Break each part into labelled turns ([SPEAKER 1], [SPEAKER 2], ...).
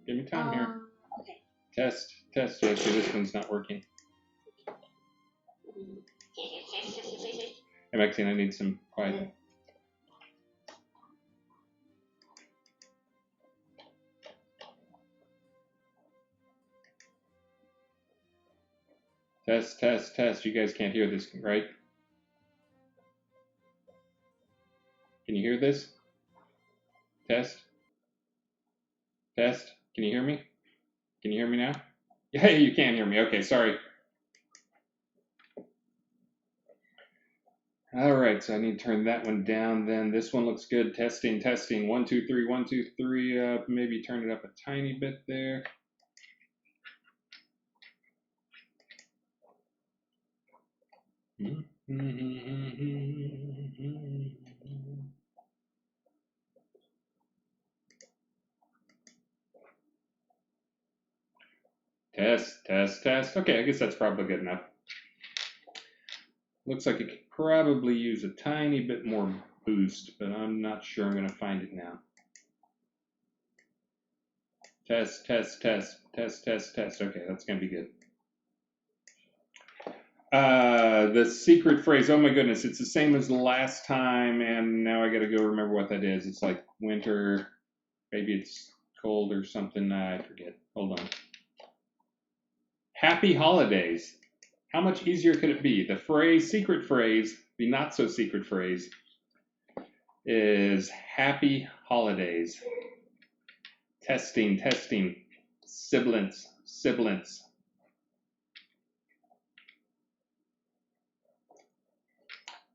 [SPEAKER 1] Give me time here.
[SPEAKER 2] Okay.
[SPEAKER 1] Test. Actually, this one's not working. Hey, Maxine, I need some quiet. Test. You guys can't hear this, right? Can you hear this? Test. Can you hear me? Can you hear me now? Hey, you can hear me. Okay, sorry. All right, so I need to turn that one down then. This one looks good. Testing. 1, 2, 3, 1, 2, 3. Maybe turn it up a tiny bit there. Test. Okay, I guess that's probably good enough. Looks like it could probably use a tiny bit more boost, but I'm not sure I'm going to find it now. Test. Okay, that's going to be good. The secret phrase, oh my goodness, it's the same as the last time, and now I got to go remember what that is. It's like winter, maybe it's cold or something, I forget. Hold on. Happy holidays. How much easier could it be? The phrase, secret phrase, the not so secret phrase is happy holidays. Testing. Sibilants.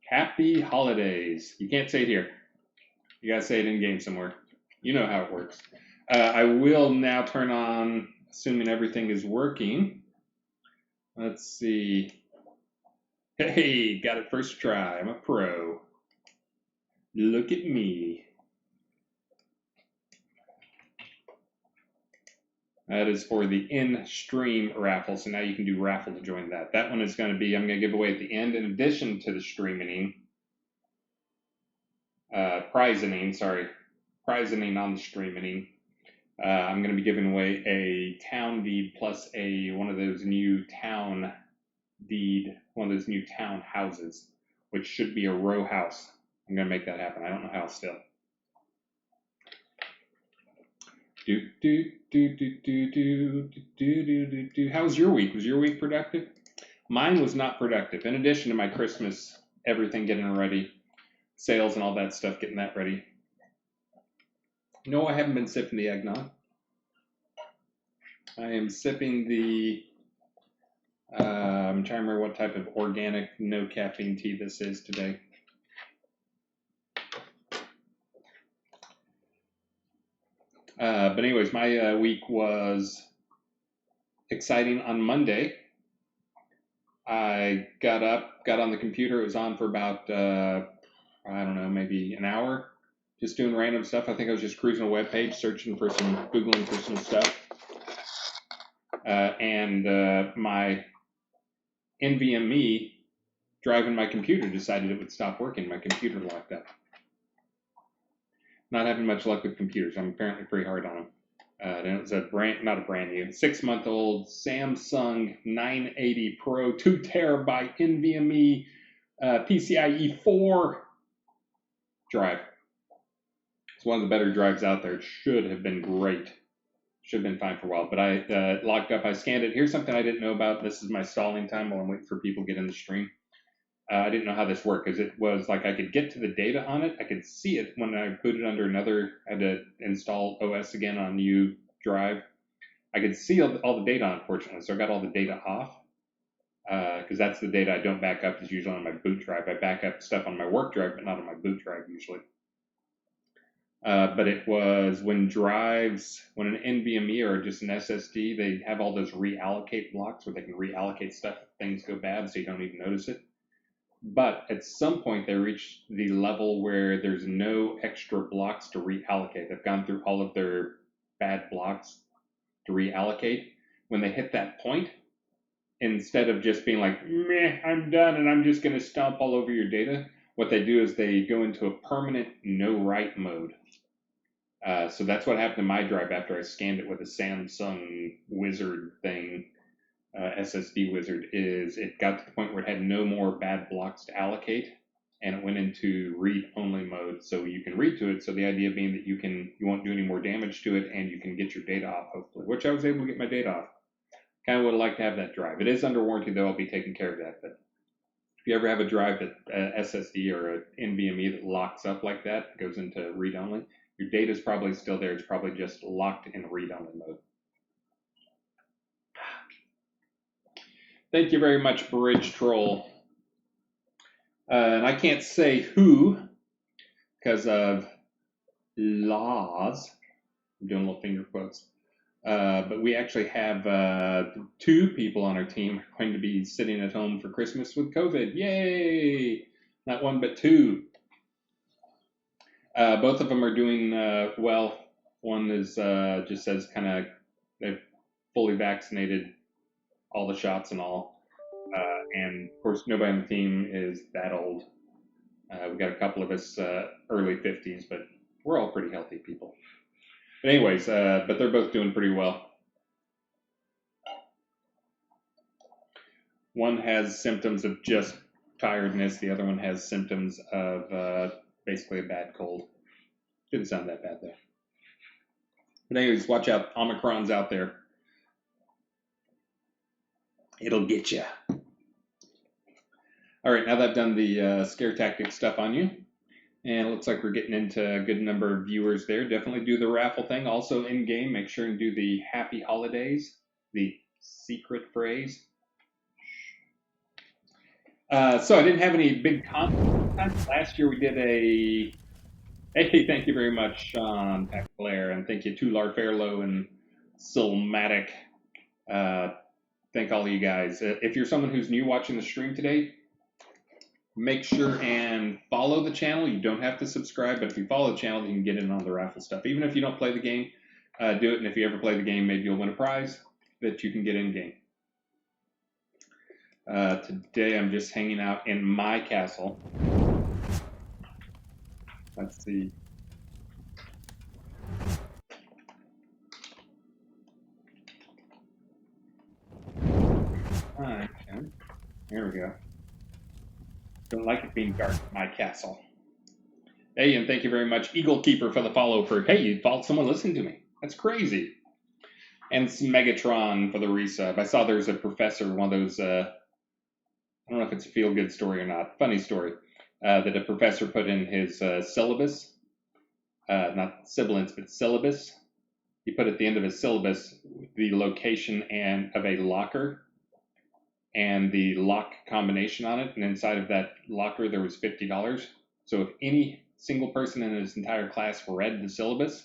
[SPEAKER 1] Happy holidays. You can't say it here. You gotta say it in game somewhere. You know how it works. I will now turn on, assuming everything is working. Let's see. Hey, got it first try. I'm a pro. Look at me. That is for the in-stream raffle. So now you can do raffle to join that. That one is going to be, I'm going to give away at the end, in addition to the streaming, prizing on the streaming. I'm going to be giving away a town deed plus one of those new town houses, which should be a row house. I'm going to make that happen. I don't know how still. How was your week? Was your week productive? Mine was not productive. In addition to my Christmas, everything getting ready, sales and all that stuff, getting that ready. No, I haven't been sipping the eggnog. I am sipping the, I'm trying to remember what type of organic, no caffeine tea this is today. But anyways, my week was exciting on Monday. I got up, got on the computer. It was on for about, I don't know, maybe an hour, just doing random stuff. I think I was just cruising a web page, Googling for some stuff. And my NVMe driving my computer decided it would stop working. My computer locked up. Not having much luck with computers. I'm apparently pretty hard on them. And it was not a brand new, 6-month-old Samsung 980 Pro 2 terabyte NVMe PCIe 4 drive. It's one of the better drives out there. It should have been great. Should have been fine for a while, but I locked up. I scanned it. Here's something I didn't know about. This is my stalling time while I'm waiting for people to get in the stream. I didn't know how this worked, because it was like I could get to the data on it. I could see it when I put it under another. I had to install OS again on new drive. I could see all the data, unfortunately, so I got all the data off, because that's the data I don't back up. Is usually on my boot drive. I back up stuff on my work drive, but not on my boot drive usually. But it was when an NVMe or just an SSD, they have all those reallocate blocks where they can reallocate stuff if things go bad, so you don't even notice it. But at some point, they reach the level where there's no extra blocks to reallocate. They've gone through all of their bad blocks to reallocate. When they hit that point, instead of just being like, meh, I'm done and I'm just going to stomp all over your data, what they do is they go into a permanent no write mode. So that's what happened to my drive after I scanned it with a Samsung Wizard thing, SSD Wizard, is it got to the point where it had no more bad blocks to allocate, and it went into read-only mode. So you can read to it. So the idea being that you won't do any more damage to it, and you can get your data off, hopefully, which I was able to get my data off. Kind of would like to have that drive. It is under warranty, though. I'll be taking care of that. But if you ever have a drive that SSD or an NVMe that locks up like that, goes into read-only, your data is probably still there. It's probably just locked in read-only mode. Thank you very much, Bridge Troll. And I can't say who because of laws. I'm doing little finger quotes. But we actually have 2 people on our team going to be sitting at home for Christmas with COVID. Yay! Not 1, but 2. Both of them are doing well. One is just says kind of they've fully vaccinated, all the shots and all. And of course, nobody on the team is that old. We got a couple of us early 50s, but we're all pretty healthy people. But anyways, but they're both doing pretty well. One has symptoms of just tiredness. The other one has symptoms of basically a bad cold. Didn't sound that bad though. But anyways, watch out. Omicron's out there. It'll get you. All right, now that I've done the scare tactic stuff on you, and it looks like we're getting into a good number of viewers there. Definitely do the raffle thing. Also in game, make sure and do the happy holidays, the secret phrase. So I didn't have any big content. Last year we did a. Hey, thank you very much, Sean Blair, and thank you to Lar Fairlow and Silmatic. Thank all of you guys. If you're someone who's new watching the stream today, make sure and follow the channel. You don't have to subscribe, but if you follow the channel, you can get in on the raffle stuff. Even if you don't play the game, do it. And if you ever play the game, maybe you'll win a prize that you can get in game. Today, I'm just hanging out in my castle. Let's see. Okay. There we go. Don't like it being dark in my castle. Hey, and thank you very much, Eagle Keeper, for the follow. Hey, you followed someone listening to me. That's crazy. And Megatron for the resub. I saw there's a professor, one of those, I don't know if it's a feel-good story or not, funny story, that a professor put in his syllabus, not sibilance, but syllabus. He put at the end of his syllabus the location of a locker and the lock combination on it, and inside of that locker there was $50. So if any single person in his entire class read the syllabus,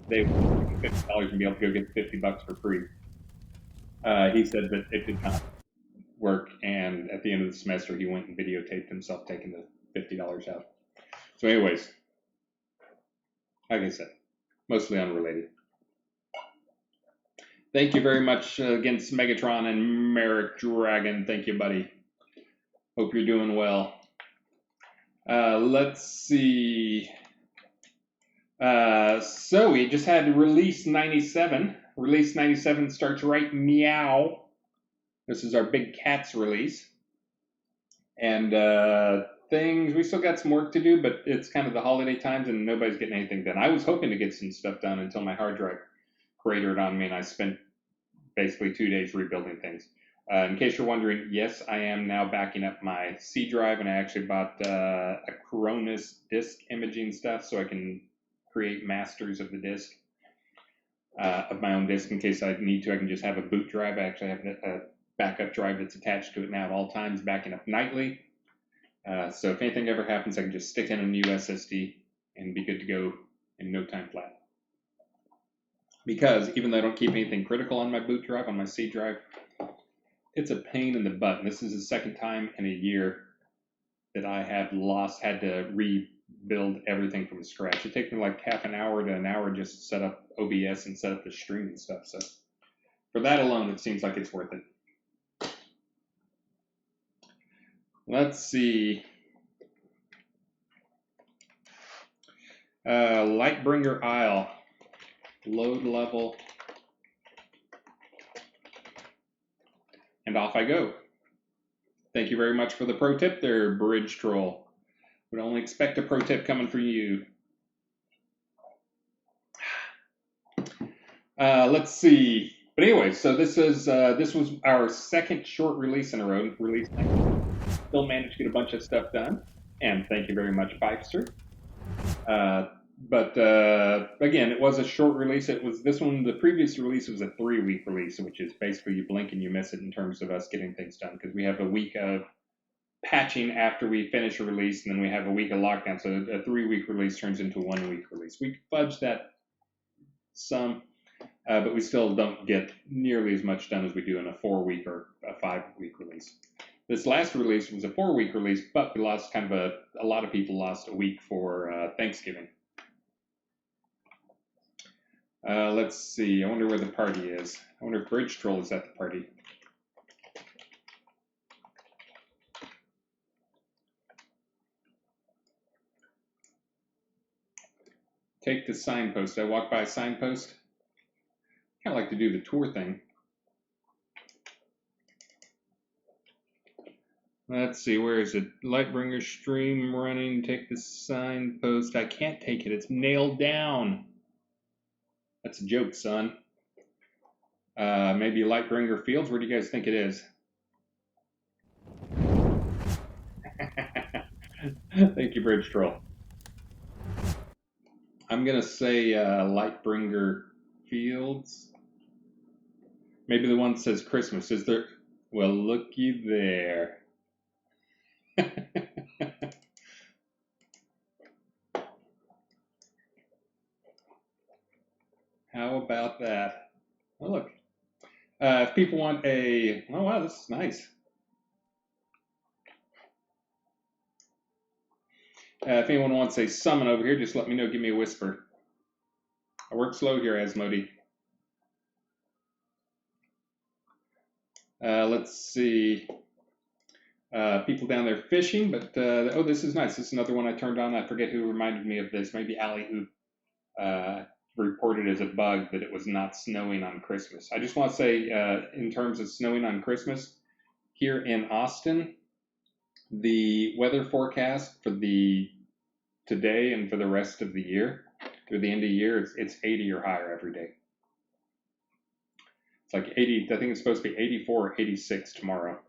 [SPEAKER 1] they would get $50 and be able to go get $50 for free. He said that it did not work, and at the end of the semester, he went and videotaped himself taking the $50 out. So anyways, like I said, mostly unrelated. Thank you very much against Megatron and Merrick Dragon. Thank you, buddy. Hope you're doing well. Let's see. So we just had release 97. Release 97 starts right meow. This is our big cats release. And things, we still got some work to do, but it's kind of the holiday times and nobody's getting anything done. I was hoping to get some stuff done until my hard drive cratered on me and I spent basically 2 days rebuilding things. In case you're wondering, yes, I am now backing up my C drive, and I actually bought a Cronus disk imaging stuff so I can create masters of the disk, of my own disk in case I need to. I can just have a boot drive. I actually have a backup drive that's attached to it now at all times, backing up nightly. So if anything ever happens, I can just stick in a new SSD and be good to go in no time flat. Because even though I don't keep anything critical on my boot drive, on my C drive, it's a pain in the butt. And this is the second time in a year that I have had to rebuild everything from scratch. It takes me like half an hour to an hour just to set up OBS and set up the stream and stuff. So for that alone, it seems like it's worth it. Let's see. Lightbringer Isle. Load level. And off I go. Thank you very much for the pro tip there, Bridge Troll. Would only expect a pro tip coming from you. Let's see. But anyway, so this was our second short release in a row. Still managed to get a bunch of stuff done, and thank you very much, Pipester. But again, it was a short release. It was this one. The previous release was a 3-week release, which is basically you blink and you miss it in terms of us getting things done, because we have a week of patching after we finish a release, and then we have a week of lockdown. So a 3-week release turns into a 1-week release. We fudge that some, but we still don't get nearly as much done as we do in a 4-week or a 5-week release. This last release was a 4-week release, but we lost kind of a lot of people lost a week for Thanksgiving. Let's see. I wonder where the party is. I wonder if Bridge Troll is at the party. Take the signpost. I walk by a signpost. I kind of like to do the tour thing. Let's see, where is it? Lightbringer stream running. Take the signpost. I can't take it. It's nailed down. That's a joke, son. Maybe Lightbringer Fields. Where do you guys think it is? Thank you, Bridge Troll. I'm going to say Lightbringer Fields. Maybe the one that says Christmas. Is there? Well, looky there. How about that? Oh, look. If people want a... Oh, wow, this is nice. If anyone wants a summon over here, just let me know. Give me a whisper. I work slow here, Asmodee. Let's see. People down there fishing, but oh, this is nice. This is another one I turned on. I forget who reminded me of this. Maybe Allie, who reported as a bug that it was not snowing on Christmas. I just want to say, in terms of snowing on Christmas, here in Austin, the weather forecast for today and for the rest of the year, through the end of the year, it's 80 or higher every day. It's like 80. I think it's supposed to be 84 or 86 tomorrow.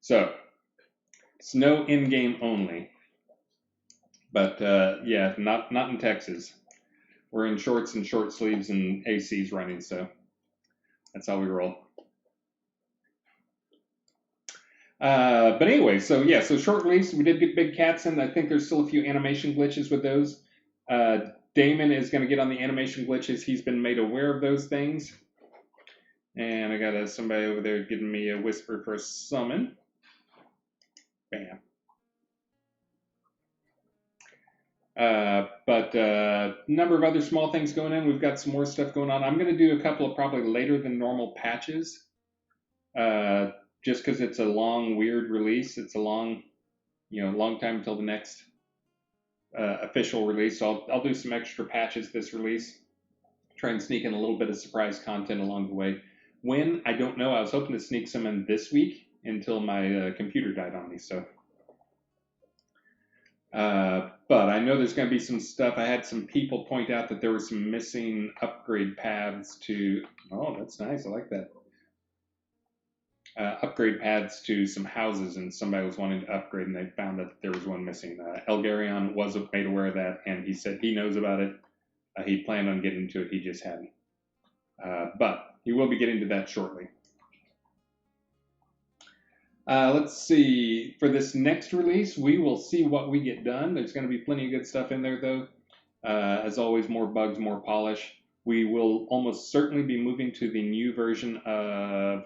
[SPEAKER 1] So, snow in-game only. But yeah, not in Texas. We're in shorts and short sleeves and AC's running, so that's how we roll. But anyway, so yeah, so short release. We did get Big Cats in. I think there's still a few animation glitches with those. Damon is going to get on the animation glitches. He's been made aware of those things. And I got somebody over there giving me a whisper for a summon. Bam. But number of other small things going in. We've got some more stuff going on. I'm going to do a couple of probably later than normal patches, just because it's a long, weird release. It's a long time until the next official release. So I'll do some extra patches this release. Try and sneak in a little bit of surprise content along the way. When, I don't know. I was hoping to sneak some in this week until my computer died on me. So. But I know there's going to be some stuff. I had some people point out that there were some missing upgrade paths to... Oh, that's nice. I like that. Upgrade paths to some houses, and somebody was wanting to upgrade, and they found that there was one missing. Elgarion was made aware of that, and he said he knows about it. He planned on getting to it. He just hadn't. But he will be getting to that shortly. Let's see. For this next release, we will see what we get done. There's going to be plenty of good stuff in there, though. As always, more bugs, more polish. We will almost certainly be moving to the new version of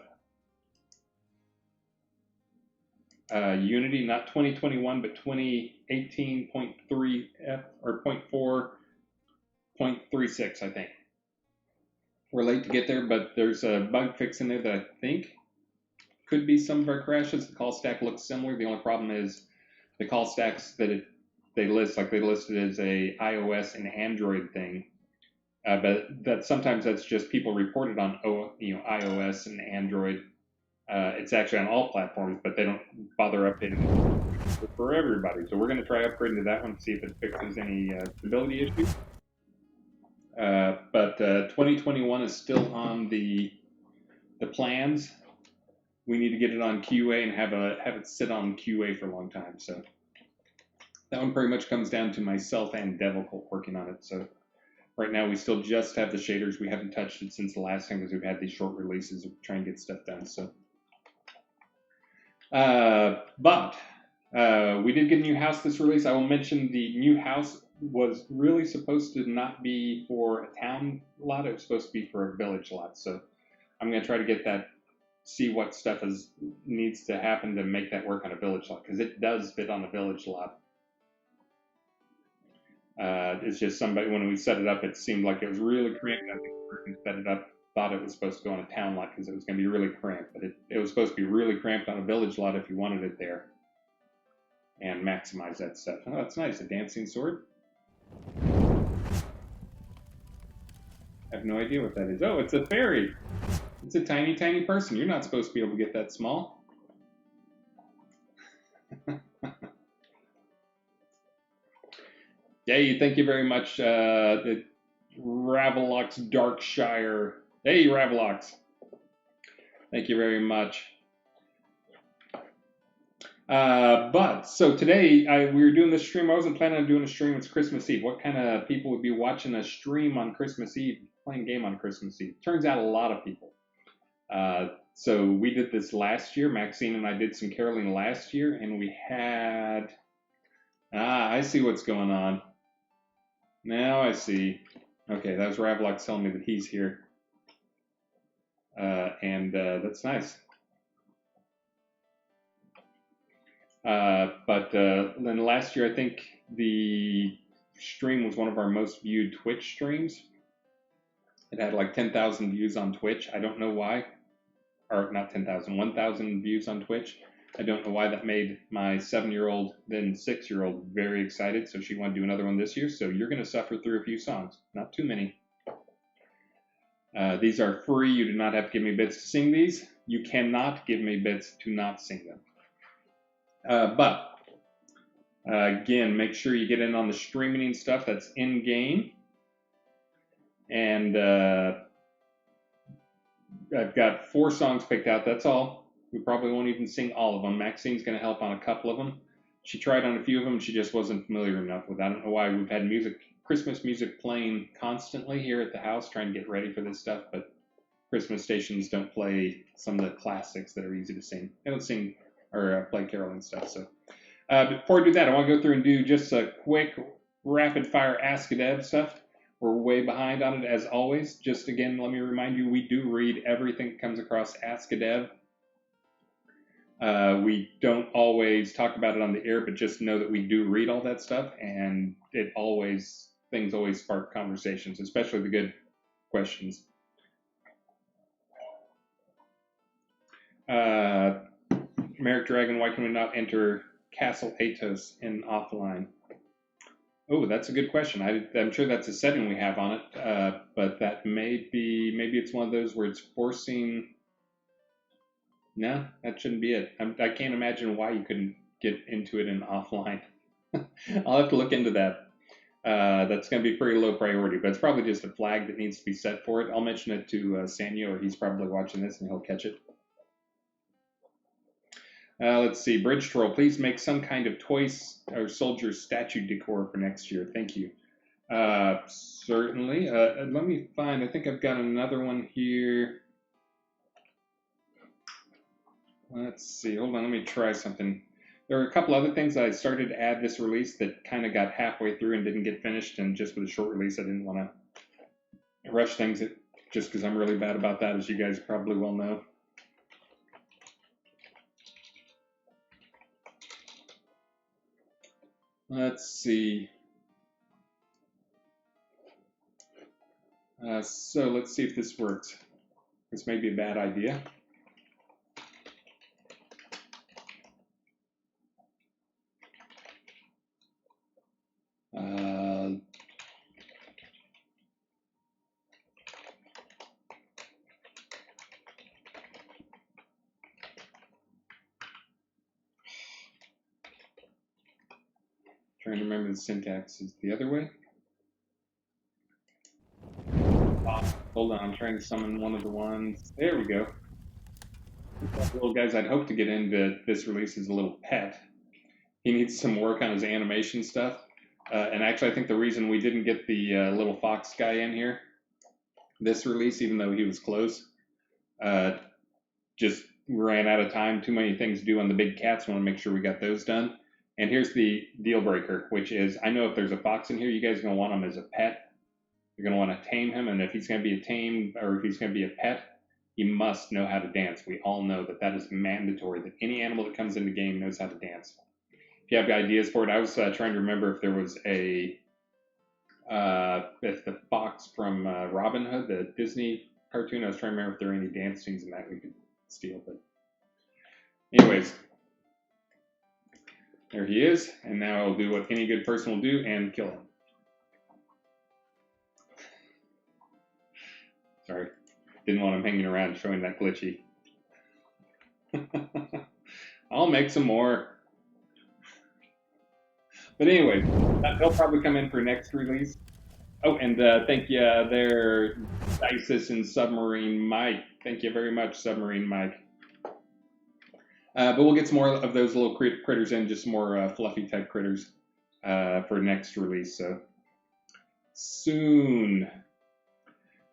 [SPEAKER 1] Unity, not 2021, but 2018.3F or 0.4.36, I think. We're late to get there, but there's a bug fix in there that I think could be some of our crashes. The call stack looks similar. The only problem is the call stacks that they listed as a iOS and Android thing. But that sometimes that's just people reported on iOS and Android. It's actually on all platforms, but they don't bother updating for everybody. So we're going to try upgrading to that one, see if it fixes any stability issues. But 2021 is still on the plans. We need to get it on QA and have it sit on QA for a long time. So that one pretty much comes down to myself and Devilcolt working on it. So right now we still just have the shaders. We haven't touched it since the last time because we've had these short releases of trying to get stuff done. So, but we did get a new house this release. I will mention the new house was really supposed to not be for a town lot. It was supposed to be for a village lot. So I'm going to try to get that, see what stuff needs to happen to make that work on a village lot, because it does fit on a village lot. It's just somebody, when we set it up, it seemed like it was really cramped. I think the person set it up thought it was supposed to go on a town lot because it was going to be really cramped, but it was supposed to be really cramped on a village lot if you wanted it there and maximize that stuff. Oh, that's nice, a dancing sword. I have no idea what that is. Oh, it's a fairy. It's a tiny, tiny person. You're not supposed to be able to get that small. Yay, thank you very much, Ravelox Darkshire. Hey, Ravelox. Thank you very much. So today we were doing this stream. I wasn't planning on doing a stream. It's Christmas Eve. What kind of people would be watching a stream on Christmas Eve, playing game on Christmas Eve? Turns out a lot of people. So we did this last year. Maxine and I did some caroling last year, and we had. I see what's going on. Now I see. Okay, that was Ravelox telling me that he's here. And that's nice. But then last year, I think the stream was one of our most viewed Twitch streams. It had like 10,000 views on Twitch. I don't know why. Or not 10,000, 1,000 views on Twitch. I don't know why that made my 7-year-old, then 6-year-old very excited. So she wanted to do another one this year. So you're going to suffer through a few songs. Not too many. These are free. You do not have to give me bits to sing these. You cannot give me bits to not sing them. But again, make sure you get in on the streaming stuff that's in game. And I've got 4 songs picked out. That's all. We probably won't even sing all of them. Maxine's going to help on a couple of them. She tried on a few of them. She just wasn't familiar enough with. I don't know why. We've had Christmas music playing constantly here at the house, trying to get ready for this stuff. But Christmas stations don't play some of the classics that are easy to sing. They don't sing or play carol and stuff. So before I do that, I want to go through and do just a quick rapid fire Ask a Dev stuff. We're way behind on it as always. Just again, let me remind you, we do read everything that comes across Ask a Dev. We don't always talk about it on the air, but just know that we do read all that stuff, and things always spark conversations, especially the good questions. Merrick Dragon, why can we not enter Castle Atos in offline? Oh, that's a good question. I'm sure that's a setting we have on it, but that maybe it's one of those where it's forcing. No, that shouldn't be it. I can't imagine why you couldn't get into it in offline. I'll have to look into that. That's going to be pretty low priority, but it's probably just a flag that needs to be set for it. I'll mention it to Sanyo, or he's probably watching this and he'll catch it. Let's see. Bridge Troll, please make some kind of toy or soldier statue decor for next year. Thank you. Certainly. Let me find. I think I've got another one here. Let's see. Hold on. Let me try something. There are a couple other things I started to add this release that kind of got halfway through and didn't get finished. And just with a short release, I didn't want to rush things just because I'm really bad about that, as you guys probably well know. Let's see. So let's see if this works. This may be a bad idea. Trying to remember the syntax is the other way. Hold on, I'm trying to summon one of the ones. There we go. Little guys, I'd hope to get into this release as a little pet. He needs some work on his animation stuff. And actually, I think the reason we didn't get the little fox guy in here this release, even though he was close, just ran out of time. Too many things to do on the big cats. Want to make sure we got those done. And here's the deal breaker, which is I know if there's a fox in here, you guys are going to want him as a pet. You're going to want to tame him. And if he's going to be a tame or if he's going to be a pet, he must know how to dance. We all know that that is mandatory, that any animal that comes in the game knows how to dance. If you have ideas for it, I was trying to remember if there was if the fox from Robin Hood, the Disney cartoon, I was trying to remember if there are any dance scenes in that we could steal. But anyways, there he is. And now I'll do what any good person will do and kill him. Sorry. Didn't want him hanging around showing that glitchy. I'll make some more. But anyway, they'll probably come in for next release. Oh, and thank you there, Isis and Submarine Mike. Thank you very much, Submarine Mike. But we'll get some more of those little critters in, just some more fluffy type critters for next release. So soon.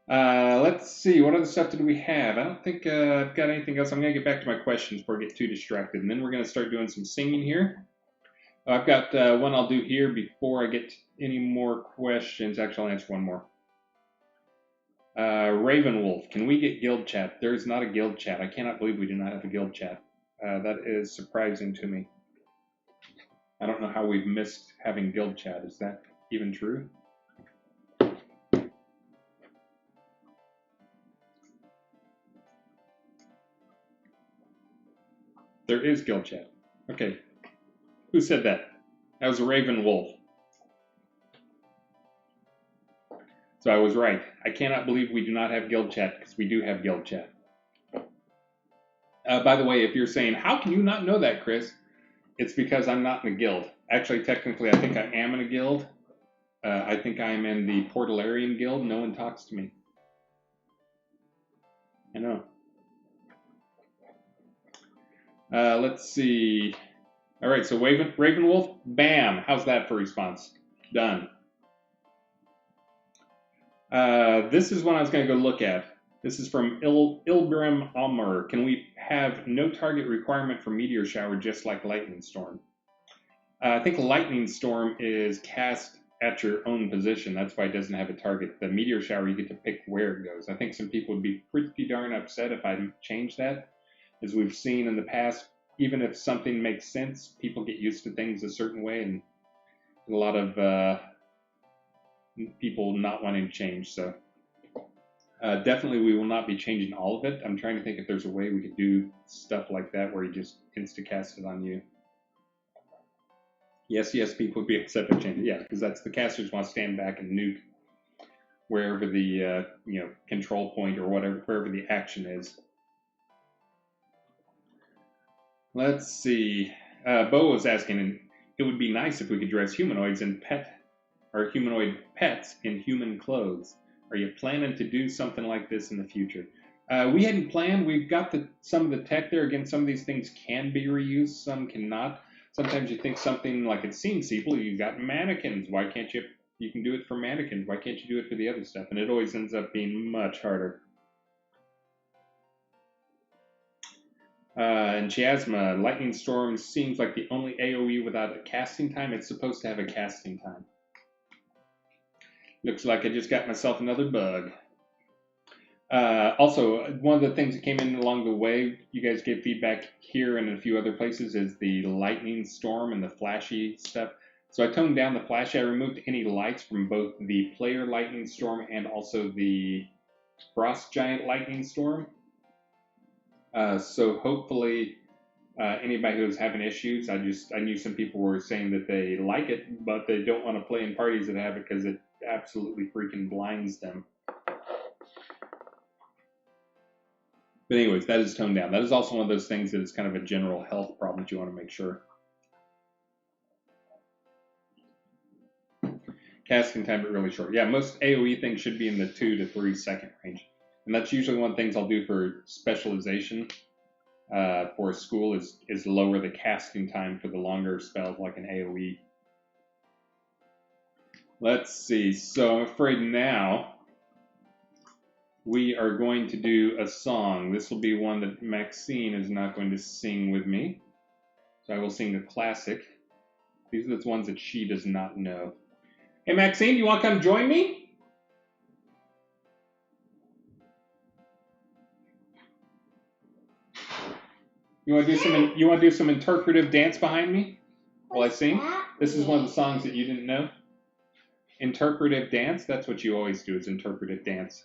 [SPEAKER 1] Let's see, what other stuff did we have? I don't think I've got anything else. I'm going to get back to my questions before I get too distracted. And then we're going to start doing some singing here. I've got one I'll do here before I get any more questions. Actually, I'll answer one more. Ravenwolf, can we get guild chat? There is not a guild chat. I cannot believe we do not have a guild chat. That is surprising to me. I don't know how we've missed having guild chat. Is that even true? There is guild chat. Okay. Who said that? That was a Raven Wolf. So I was right. I cannot believe we do not have guild chat because we do have guild chat. By the way, if you're saying, how can you not know that, Chris? It's because I'm not in a guild. Actually, technically, I think I am in a guild. I think I'm in the Portalarian Guild. No one talks to me. I know. Let's see. All right, so Ravenwolf, bam. How's that for response? Done. This is one I was going to go look at. This is from Ilgrim Amr. Can we have no target requirement for Meteor Shower just like Lightning Storm? I think Lightning Storm is cast at your own position. That's why it doesn't have a target. The Meteor Shower, you get to pick where it goes. I think some people would be pretty darn upset if I changed that. As we've seen in the past, even if something makes sense, people get used to things a certain way, and a lot of people not wanting to change. So definitely we will not be changing all of it. I'm trying to think if there's a way we could do stuff like that where you just insta-cast it on you. Yes, people would be upset if change it. Yeah, because that's the casters want to stand back and nuke wherever the control point or wherever the action is. Let's see. Bo was asking, it would be nice if we could dress humanoids in humanoid pets in human clothes. Are you planning to do something like this in the future? We hadn't planned. We've got some of the tech there. Again, some of these things can be reused, some cannot. Sometimes you think something like it seems simple. You've got mannequins. Why can't you can do it for mannequins. Why can't you do it for the other stuff? And it always ends up being much harder. And Chiasma, Lightning Storm seems like the only AoE without a casting time. It's supposed to have a casting time. Looks like I just got myself another bug. Also, one of the things that came in along the way, you guys gave feedback here and in a few other places, is the Lightning Storm and the flashy stuff. So I toned down the flashy. I removed any lights from both the player Lightning Storm and also the Frost Giant Lightning Storm. So hopefully anybody who's having issues, I knew some people were saying that they like it, but they don't want to play in parties that have it because it absolutely freaking blinds them. But anyways, that is toned down. That is also one of those things that is kind of a general health problem that you want to make sure. Casting time, but really short. Yeah, most AoE things should be in the 2 to 3 second range. And that's usually one of the things I'll do for specialization for a school is lower the casting time for the longer spells like an AoE. Let's see. So I'm afraid now we are going to do a song. This will be one that Maxine is not going to sing with me. So I will sing a classic. These are the ones that she does not know. Hey Maxine, you want to come join me? You want to do some interpretive dance behind me while I sing? This is one of the songs that you didn't know. Interpretive dance, that's what you always do, is interpretive dance.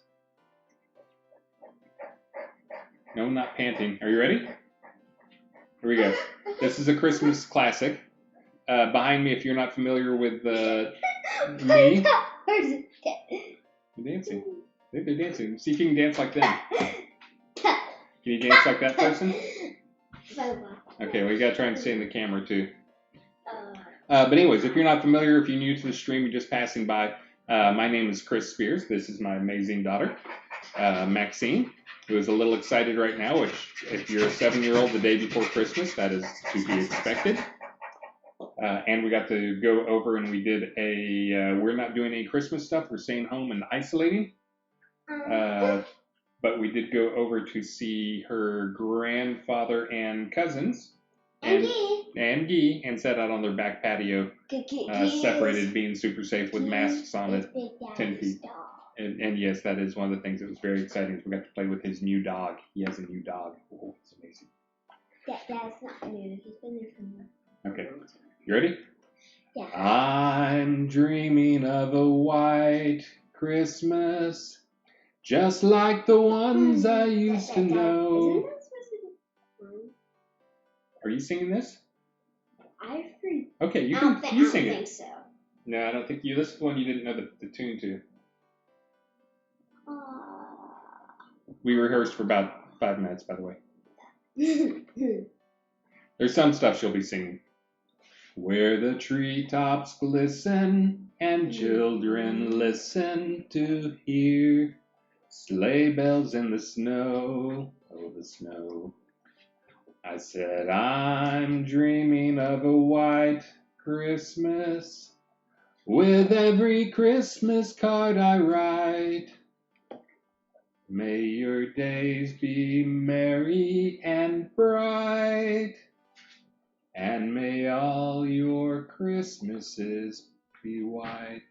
[SPEAKER 1] No, not panting. Are you ready? Here we go. This is a Christmas classic. Behind me, if you're not familiar with me. They're dancing. They're dancing. See if you can dance like them. Can you dance like that person? Okay, well, you gotta try and stay in the camera too. But anyways, if you're not familiar, if you're new to the stream, you're just passing by, my name is Chris Spears. This is my amazing daughter, Maxine, who is a little excited right now, which if you're a 7-year-old the day before Christmas, that is to be expected. And we got to go over and we did we're not doing any Christmas stuff. We're staying home and isolating. But we did go over to see her grandfather and cousins. And Guy, and sat out on their back patio, separated, being super safe with masks on at 10 feet. And yes, that is one of the things that was very exciting. We got to play with his new dog. He has a new dog. Oh, it's amazing.
[SPEAKER 2] Dad's not new. He's been there for more.
[SPEAKER 1] Okay, you ready?
[SPEAKER 2] Yeah.
[SPEAKER 1] I'm dreaming of a white Christmas, just like the ones I used to know. Are you singing this?
[SPEAKER 2] I've heard.
[SPEAKER 1] Okay, you sing it.
[SPEAKER 2] I don't think so.
[SPEAKER 1] No, I don't think you. This is one you didn't know the tune to. We rehearsed for about 5 minutes, by the way. There's some stuff she'll be singing. Where the treetops glisten and children listen to hear sleigh bells in the snow. Oh, the snow. I said, I'm dreaming of a white Christmas with every Christmas card I write. May your days be merry and bright, and may all your Christmases be white.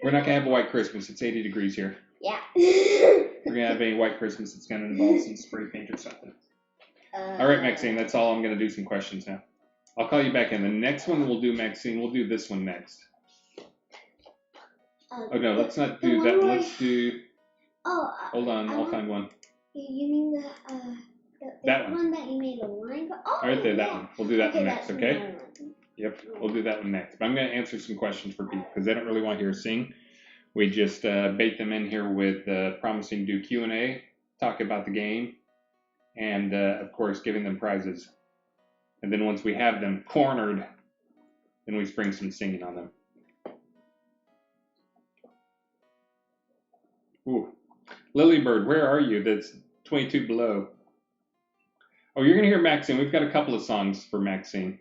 [SPEAKER 1] We're not going to have a white Christmas. It's 80 degrees here.
[SPEAKER 2] Yeah.
[SPEAKER 1] We're going to have any white Christmas. It's going to involve some spray paint or something. All right, Maxine, that's all. I'm going to do some questions now. I'll call you back in. The next one we'll do, Maxine, we'll do this one next. Oh, no, let's not do that. Let's do... Hold on, I'll find one.
[SPEAKER 2] You mean
[SPEAKER 1] that
[SPEAKER 2] one that you made a line? Oh,
[SPEAKER 1] right there, that one. We'll do that one
[SPEAKER 2] that's
[SPEAKER 1] next, okay? Yep, we'll do that one next. But I'm going to answer some questions for people because they don't really want to hear us sing. We just bait them in here with promising to do Q&A, talk about the game, and, of course, giving them prizes. And then once we have them cornered, then we spring some singing on them. Ooh. Lilybird, where are you? That's 22 below. Oh, you're going to hear Maxine. We've got a couple of songs for Maxine.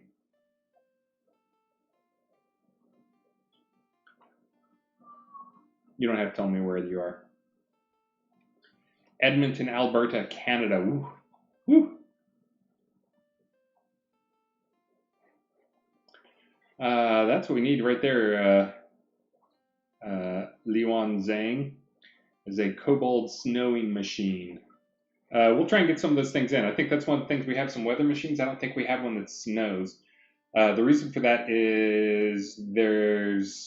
[SPEAKER 1] You don't have to tell me where you are. Edmonton, Alberta, Canada. Woo. Woo. That's what we need right there. Liwan Zhang is a kobold snowing machine. We'll try and get some of those things in. I think that's one of the things. We have some weather machines. I don't think we have one that snows. The reason for that is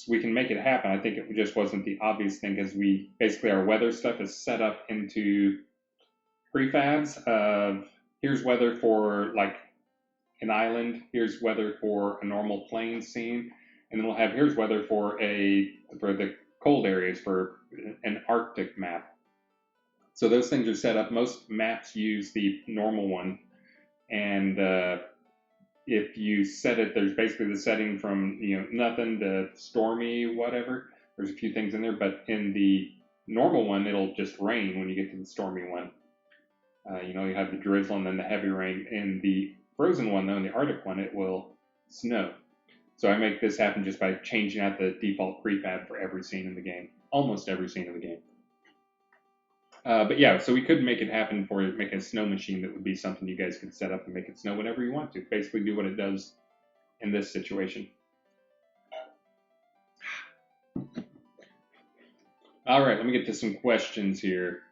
[SPEAKER 1] we can make it happen. I think it just wasn't the obvious thing because our weather stuff is set up into prefabs of here's weather for like an island, here's weather for a normal plain scene, and then we'll have here's weather for the cold areas for an Arctic map. So those things are set up. Most maps use the normal one, and if you set it, there's basically the setting from nothing to stormy, whatever. There's a few things in there, but in the normal one, it'll just rain when you get to the stormy one. You have the drizzle and then the heavy rain. In the frozen one, though, in the Arctic one, it will snow. So I make this happen just by changing out the default prefab for every scene in the game, almost every scene in the game. But yeah, so we could make it happen for make a snow machine that would be something you guys could set up and make it snow whenever you want to. Basically do what it does in this situation. All right, let me get to some questions here.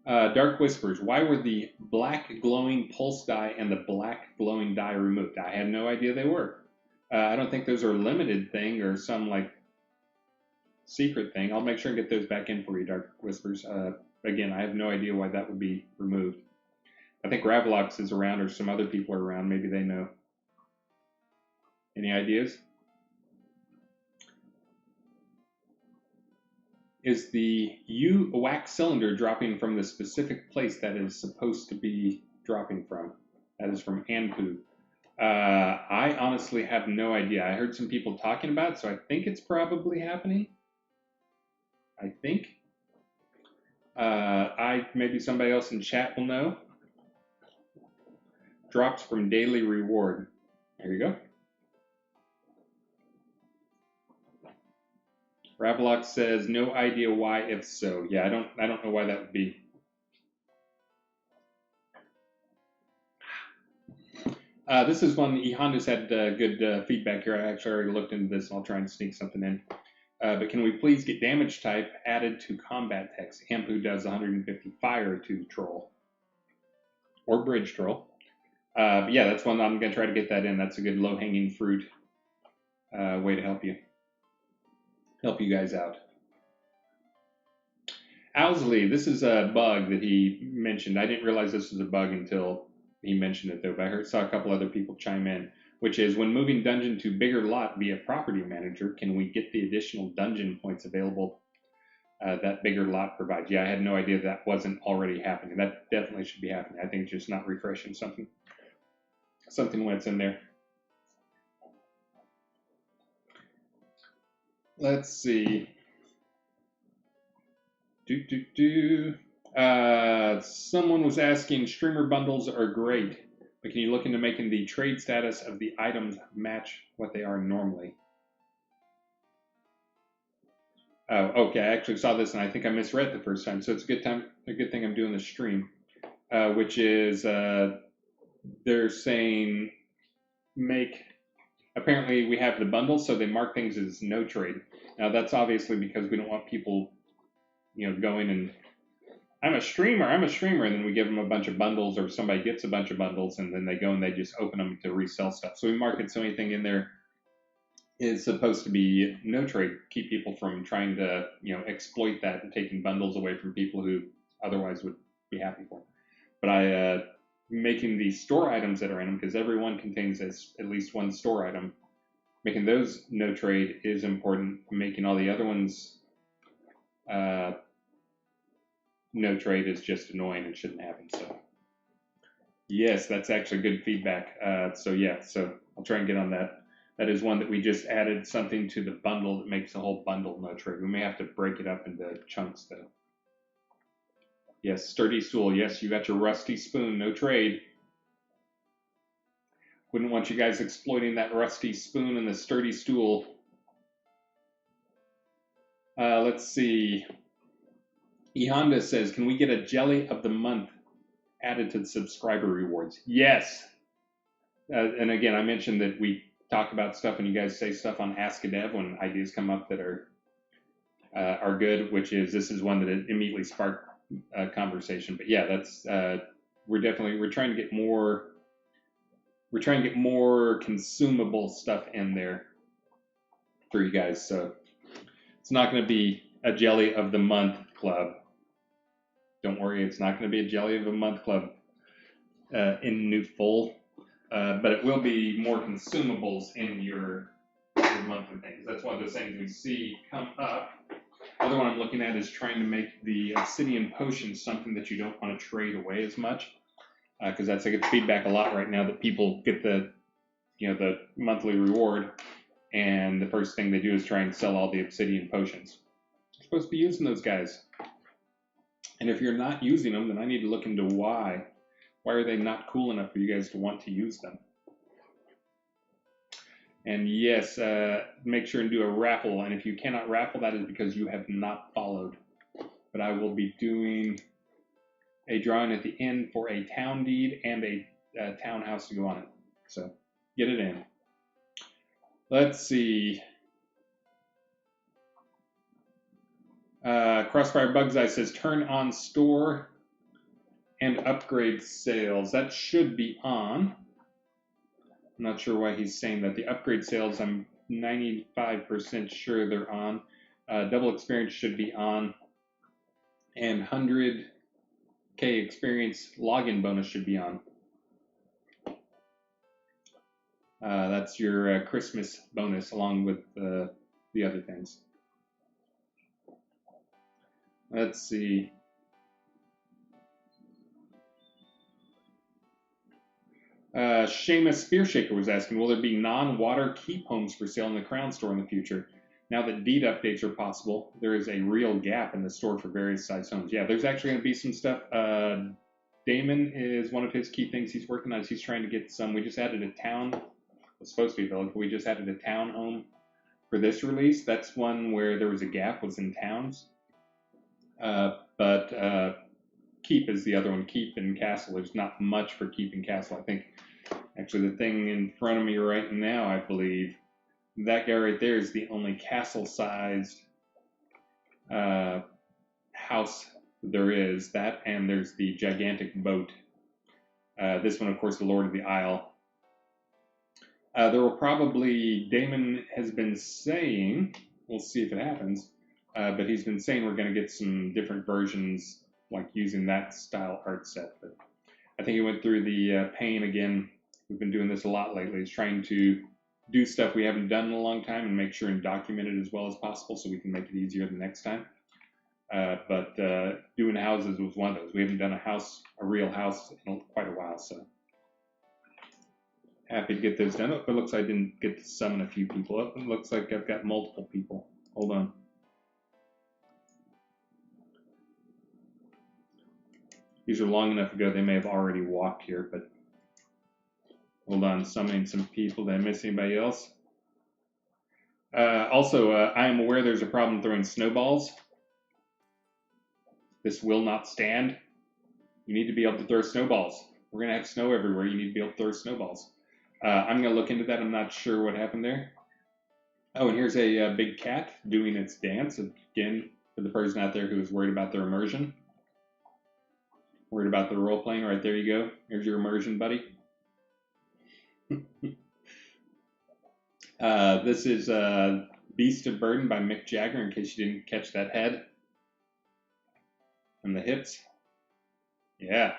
[SPEAKER 1] Dark Whispers, why were the black glowing pulse die and the black glowing die removed? I had no idea they were. I don't think those are a limited thing or some like secret thing. I'll make sure and get those back in for you, Dark Whispers. Again, I have no idea why that would be removed. I think Ravlox is around or some other people are around. Maybe they know. Any ideas? Is the U wax cylinder dropping from the specific place that is supposed to be dropping from? That is from Anpu. I honestly have no idea. I heard some people talking about it, so I think it's probably happening. I think. Maybe somebody else in chat will know. Drops from daily reward. There you go. Ravlox says no idea why. If so, yeah, I don't know why that would be. This is one Honda's had good feedback here. I actually already looked into this, and I'll try and sneak something in. But can we please get damage type added to combat text? Ampu does 150 fire to troll or bridge troll. But yeah, that's one I'm going to try to get that in. That's a good low-hanging fruit way to help you guys out. Owsley, this is a bug that he mentioned. I didn't realize this was a bug until he mentioned it, though. But I saw a couple other people chime in, which is when moving dungeon to bigger lot via property manager, can we get the additional dungeon points available that bigger lot provides? Yeah, I had no idea that wasn't already happening. That definitely should be happening. I think it's just not refreshing something when it's in there. Let's see. Someone was asking, streamer bundles are great, but can you look into making the trade status of the items match what they are normally? Oh, okay. I actually saw this and I think I misread the first time, so it's a good thing I'm doing the stream, which is they're saying apparently we have the bundle, so they mark things as no trade. Now that's obviously because we don't want people going and I'm a streamer, and then we give them a bunch of bundles, or somebody gets a bunch of bundles, and then they go and they just open them to resell stuff. So we mark it so anything in there is supposed to be no trade, keep people from trying to exploit that and taking bundles away from people who otherwise would be happy for them. But I making the store items that are in them, because every one contains at least one store item, making those no trade is important. Making all the other ones no trade is just annoying and shouldn't happen. So yes, that's actually good feedback. So I'll try and get on that. That is one that we just added something to the bundle that makes the whole bundle no trade. We may have to break it up into chunks though. Yes, sturdy stool. Yes, you got your rusty spoon, no trade. Wouldn't want you guys exploiting that rusty spoon and the sturdy stool. Let's see. Honda says, can we get a jelly of the month added to the subscriber rewards? Yes. And again, I mentioned that we talk about stuff and you guys say stuff on Ask a Dev when ideas come up that are good, which is this is one that immediately sparked a conversation. But yeah, that's we're trying to get more consumable stuff in there for you guys. So it's not going to be a jelly of the month club. Don't worry, it's not going to be a jelly of a month club in new full, but it will be more consumables in your monthly things. That's one of those things we see come up. The other one I'm looking at is trying to make the obsidian potions something that you don't want to trade away as much. because that's I get feedback a lot right now that people get the the monthly reward, and the first thing they do is try and sell all the obsidian potions. You're supposed to be using those guys, and if you're not using them, then I need to look into why. Why are they not cool enough for you guys to want to use them? And yes, make sure and do a raffle. And if you cannot raffle, that is because you have not followed. But I will be doing a drawing at the end for a town deed and a townhouse to go on it. So get it in. Let's see. Crossfire Bugs Eye says turn on store and upgrade sales. That should be on. I'm not sure why he's saying that. The upgrade sales, I'm 95% sure they're on. Double experience should be on. And 100K experience login bonus should be on. That's your Christmas bonus along with the other things. Let's see. Seamus Spearshaker was asking, will there be non-water keep homes for sale in the Crown store in the future? Now that deed updates are possible, there is a real gap in the store for various size homes. Yeah, there's actually going to be some stuff. Damon is one of his key things he's working on. He's trying to get some. We just added a town. It was supposed to be a village, but we just added a town home for this release. That's one where there was a gap, was in towns. But keep is the other one. Keep and castle. There's not much for keep and castle. I think actually the thing in front of me right now, I believe, that guy right there is the only castle-sized house there is. That, and there's the gigantic boat. This one, of course, the Lord of the Isle. There will probably, Damon has been saying, we'll see if it happens, but he's been saying we're going to get some different versions, like using that style art set. But I think he went through the pain again. We've been doing this a lot lately. He's trying to do stuff we haven't done in a long time and make sure and document it as well as possible so we can make it easier the next time. But doing houses was one of those. We haven't done a real house in quite a while, so happy to get those done. Oh, it looks like I didn't get to summon a few people up. It looks like I've got multiple people. Hold on. These are long enough ago, they may have already walked here, but hold on, summoning some people. Did I miss anybody else? Also, I am aware there's a problem throwing snowballs. This will not stand. You need to be able to throw snowballs. We're going to have snow everywhere. You need to be able to throw snowballs. I'm going to look into that. I'm not sure what happened there. Oh, and here's a big cat doing its dance. Again, for the person out there who is worried about their immersion. Worried about the role playing. Right there you go. Here's your immersion, buddy. This is Beast of Burden by Mick Jagger, in case you didn't catch that head. And the hips. Yeah.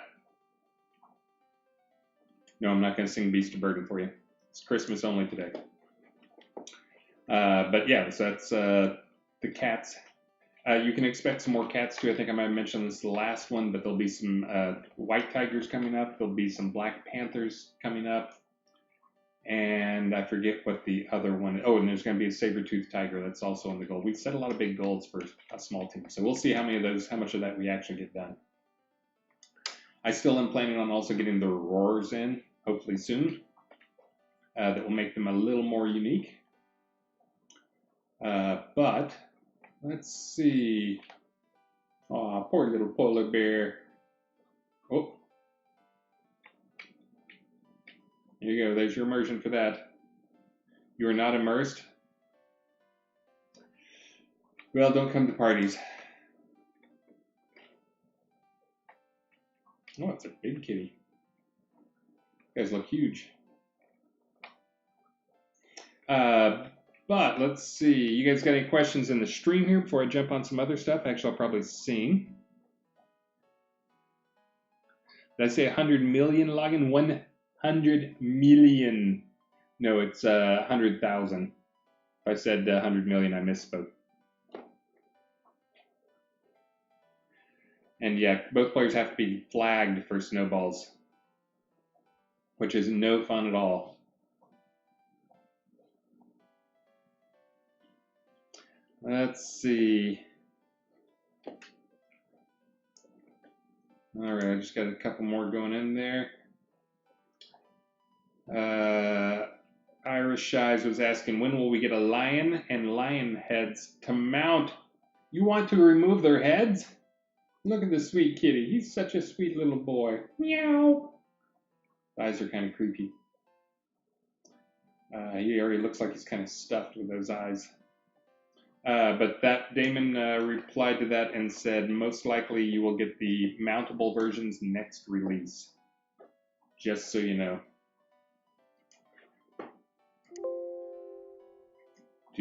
[SPEAKER 1] No, I'm not going to sing Beast of Burden for you. It's Christmas only today. But yeah, so that's the cats. You can expect some more cats too. I think I might have mentioned this the last one, but there'll be some white tigers coming up. There'll be some black panthers coming up. And I forget what the other one is. Oh, and there's going to be a saber-toothed tiger. That's also in the goal. We've set a lot of big goals for a small team. So we'll see how much of that we actually get done. I still am planning on also getting the roars in, hopefully soon. That will make them a little more unique. But let's see. Oh, poor little polar bear. Oh. There you go. There's your immersion for that. You are not immersed? Well, don't come to parties. Oh, it's a big kitty. You guys look huge. But let's see. You guys got any questions in the stream here before I jump on some other stuff? Actually, I'll probably sing. Did I say 100 million login? 100 million. No, it's 100,000. If I said 100 million, I misspoke. And yeah, both players have to be flagged for snowballs. which is no fun at all. Let's see. All right, I just got a couple more going in there. Irish Shies was asking, when will we get a lion and lion heads to mount? You want to remove their heads? Look at the sweet kitty. He's such a sweet little boy. Meow. The eyes are kind of creepy. He already looks like he's kind of stuffed with those eyes. But that Damon replied to that and said, most likely you will get the mountable versions next release. Just so you know. I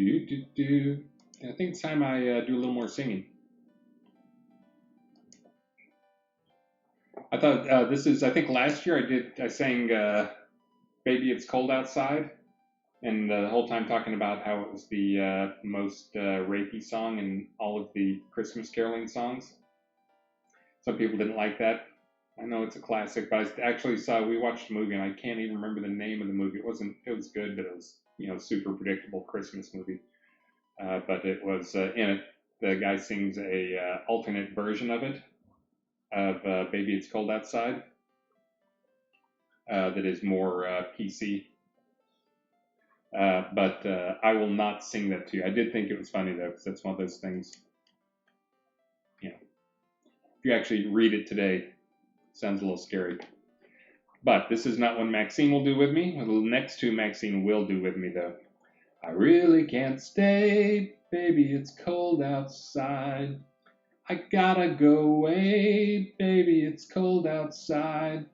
[SPEAKER 1] think it's time I do a little more singing. I thought I think last year I sang Baby It's Cold Outside, and the whole time talking about how it was the most rapey song in all of the Christmas caroling songs. Some people didn't like that. I know it's a classic, but I actually we watched a movie, and I can't even remember the name of the movie. It was good, but it was, super predictable Christmas movie. But it was in it, the guy sings a alternate version of it, of Baby It's Cold Outside, that is more PC. But I will not sing that to you. I did think it was funny, though, because that's one of those things, if you actually read it today, it sounds a little scary. But this is not one Maxine will do with me. The next two Maxine will do with me, though. I really can't stay, baby, it's cold outside. I gotta go away, baby, it's cold outside.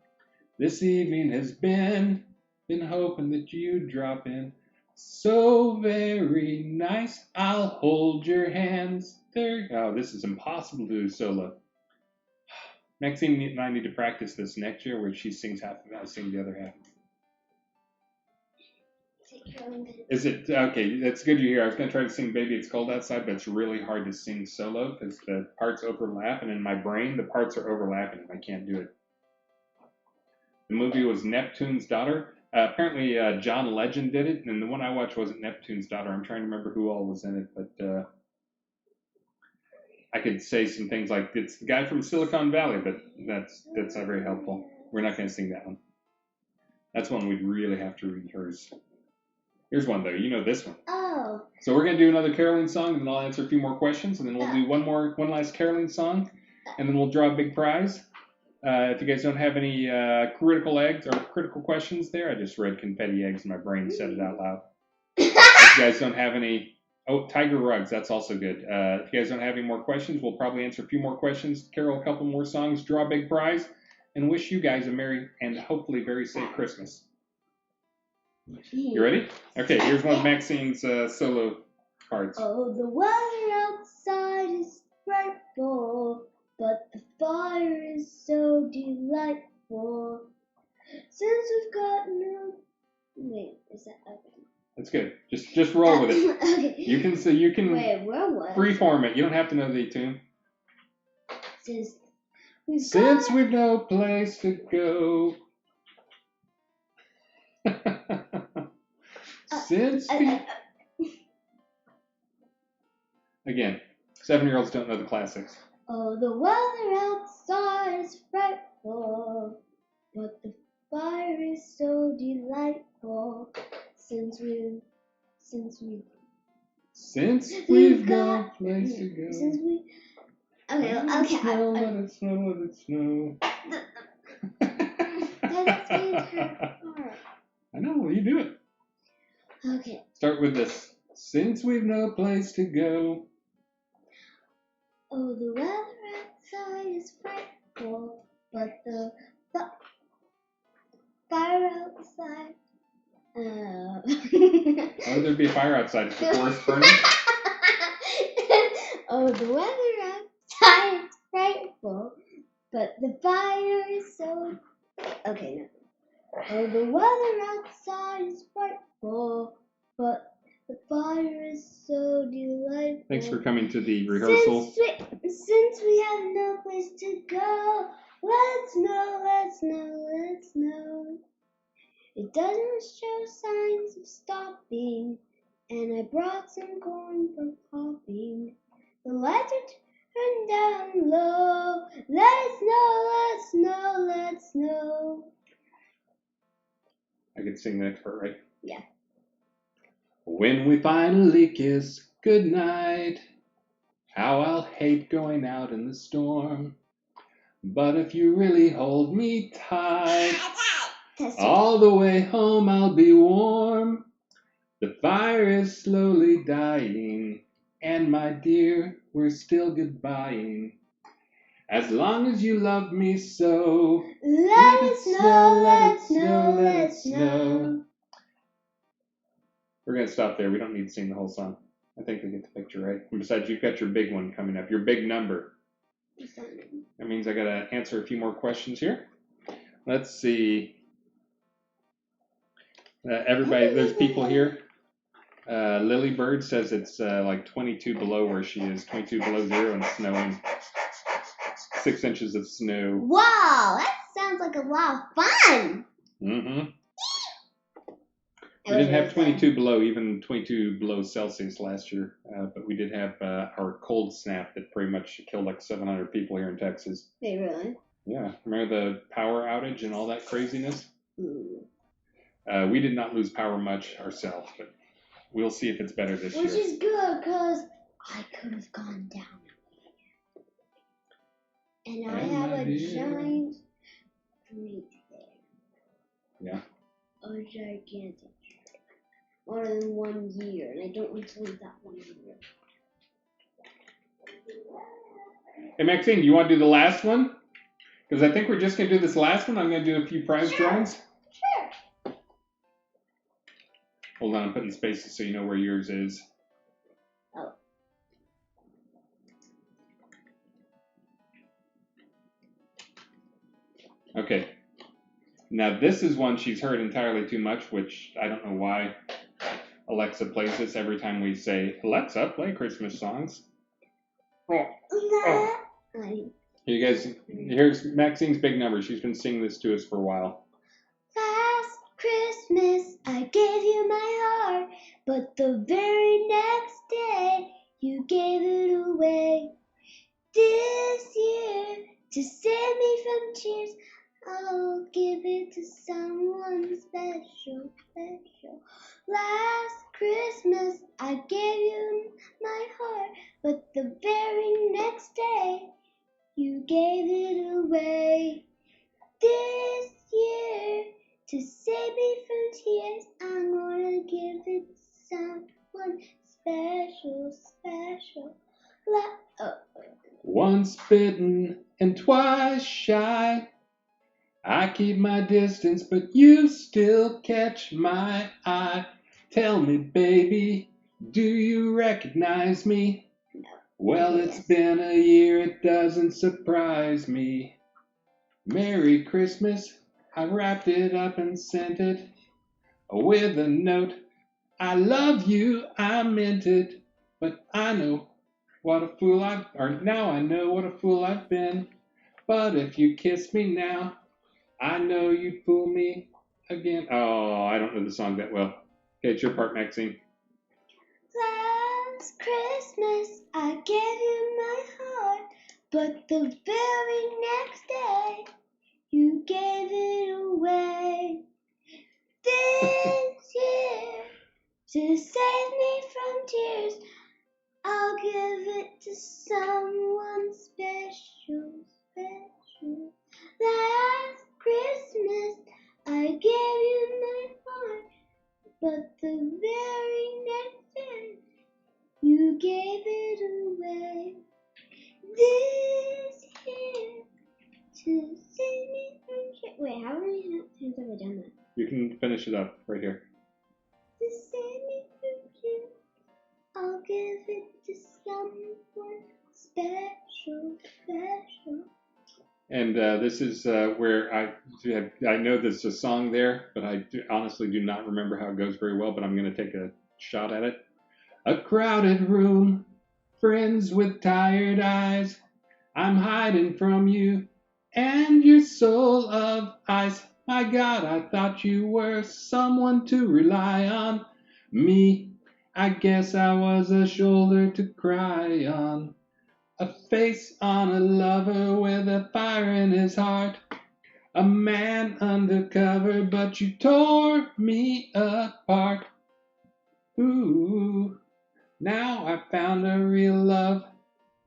[SPEAKER 1] This evening has been hoping that you'd drop in. So very nice, I'll hold your hands. There. Oh, this is impossible to do solo. Maxine and I need to practice this next year, where she sings half of it, I sing the other half. Is it okay? That's good to hear. I was gonna try to sing "Baby It's Cold Outside," but it's really hard to sing solo because the parts overlap, and in my brain the parts are overlapping, and I can't do it. The movie was Neptune's Daughter. Apparently, John Legend did it, and the one I watched wasn't Neptune's Daughter. I'm trying to remember who all was in it, but I could say some things like it's the guy from Silicon Valley, but that's not very helpful. We're not going to sing that one. That's one we'd really have to rehearse. Here's one though. You know this one.
[SPEAKER 2] Oh.
[SPEAKER 1] So we're going to do another caroling song, and then I'll answer a few more questions, and then we'll do one last caroling song, and then we'll draw a big prize. If you guys don't have any critical eggs or critical questions there, I just read confetti eggs in my brain and said it out loud. If you guys don't have any, tiger rugs, that's also good. If you guys don't have any more questions, we'll probably answer a few more questions, carol a couple more songs, draw a big prize, and wish you guys a merry and hopefully very safe Christmas. You ready? Okay, here's one of Maxine's solo parts.
[SPEAKER 2] Oh, the weather outside is frightful, but the fire is so delightful. Since we've got no... Wait, is that okay?
[SPEAKER 1] That's good. Just roll with it.
[SPEAKER 2] Okay.
[SPEAKER 1] You can
[SPEAKER 2] Wait, where was
[SPEAKER 1] freeform it. You don't have to know the tune.
[SPEAKER 2] Since
[SPEAKER 1] we've no place to go. Again, 7-year-olds don't know the classics.
[SPEAKER 2] Oh, the weather outside is frightful, but the fire is so delightful. Since we've
[SPEAKER 1] no place to go.
[SPEAKER 2] Since we... Okay.
[SPEAKER 1] Let it snow.
[SPEAKER 2] That's hard.
[SPEAKER 1] I know, you do it.
[SPEAKER 2] Okay.
[SPEAKER 1] Start with this. Since we've no place to go.
[SPEAKER 2] Oh, the weather outside is frightful, but the fire outside.
[SPEAKER 1] Why would there be a fire outside? Is the forest burning?
[SPEAKER 2] Oh, the weather outside is frightful, but the fire is so... Okay, no. Oh, the weather outside is frightful, but the fire is so delightful.
[SPEAKER 1] Thanks for coming to the rehearsal.
[SPEAKER 2] Since we have no place to go, let's know. It doesn't show signs of stopping, and I brought some corn for popping. The lights are turned down low. Let it snow, let it snow, let it snow.
[SPEAKER 1] I could sing the next part, right?
[SPEAKER 2] Yeah.
[SPEAKER 1] When we finally kiss goodnight, how I'll hate going out in the storm. But if you really hold me tight, all the way home I'll be warm. The fire is slowly dying, and my dear, we're still goodbying. As long as you love me so,
[SPEAKER 2] let it snow, let it snow, let it snow.
[SPEAKER 1] We're going to stop there. We don't need to sing the whole song. I think they get the picture, right? And besides, you've got your big one coming up, your big number. That means I got to answer a few more questions here. Let's see. Everybody, there's people here. Lily Bird says it's like 22 below where she is, 22 below zero and snowing. 6 inches of snow.
[SPEAKER 2] Wow, that sounds like a lot of fun.
[SPEAKER 1] Mm-hmm. We didn't have 22 below, even 22 below Celsius last year, but we did have our cold snap that pretty much killed like 700 people here in Texas.
[SPEAKER 2] Wait, really?
[SPEAKER 1] Yeah. Remember the power outage and all that craziness?
[SPEAKER 2] Mm.
[SPEAKER 1] We did not lose power much ourselves, but we'll see if it's better this year.
[SPEAKER 2] Which is good, because I could have gone down. And I have a giant tree there.
[SPEAKER 1] Yeah.
[SPEAKER 2] A gigantic tree. More than 1 year, and I don't want to lose that 1 year.
[SPEAKER 1] Hey, Maxine, do you want to do the last one? Because I think we're just going to do this last one. I'm going to do a few prize drawings.
[SPEAKER 2] Sure.
[SPEAKER 1] Hold on, I'm putting spaces so you know where yours is.
[SPEAKER 2] Oh.
[SPEAKER 1] Okay. Now, this is one she's heard entirely too much, which I don't know why Alexa plays this every time we say, Alexa, play Christmas songs. Oh. You guys, here's Maxine's big number. She's been singing this to us for a while.
[SPEAKER 2] Last Christmas, I gave you my heart, but the very next day, you gave it away. This year, to save me from tears, I'll give it to someone special, special. Last Christmas, I gave you my heart, but the very next day, you gave it away. This year, to save me from tears, I'm gonna give it to someone special, special.
[SPEAKER 1] Once bitten and twice shy, I keep my distance, but you still catch my eye. Tell me, baby, do you recognize me?
[SPEAKER 2] No.
[SPEAKER 1] Well, it's been a year, it doesn't surprise me. Merry Christmas, I wrapped it up and sent it with a note. I love you, I meant it, but I know what a fool now I know what a fool I've been. But if you kiss me now, I know you'd fool me again. Oh, I don't know the song that well. Okay, it's your part, Maxine.
[SPEAKER 2] Last Christmas, I gave you my heart, but the very next day, you gave it away. This year, to save me from tears, I'll give it to someone special, special. Last Christmas, I gave you my heart, but the very next day, you gave it away. This year, to save me from tears. Wait, how many times have I done that?
[SPEAKER 1] You can finish it up right here.
[SPEAKER 2] To save me from tears, I'll give it to someone special, special.
[SPEAKER 1] And this is where I know there's a song there, but I honestly do not remember how it goes very well, but I'm going to take a shot at it. A crowded room, friends with tired eyes. I'm hiding from you and your soul of ice. My God, I thought you were someone to rely on. Me, I guess I was a shoulder to cry on. A face on a lover with a fire in his heart. A man undercover, but you tore me apart. Ooh, now I found a real love.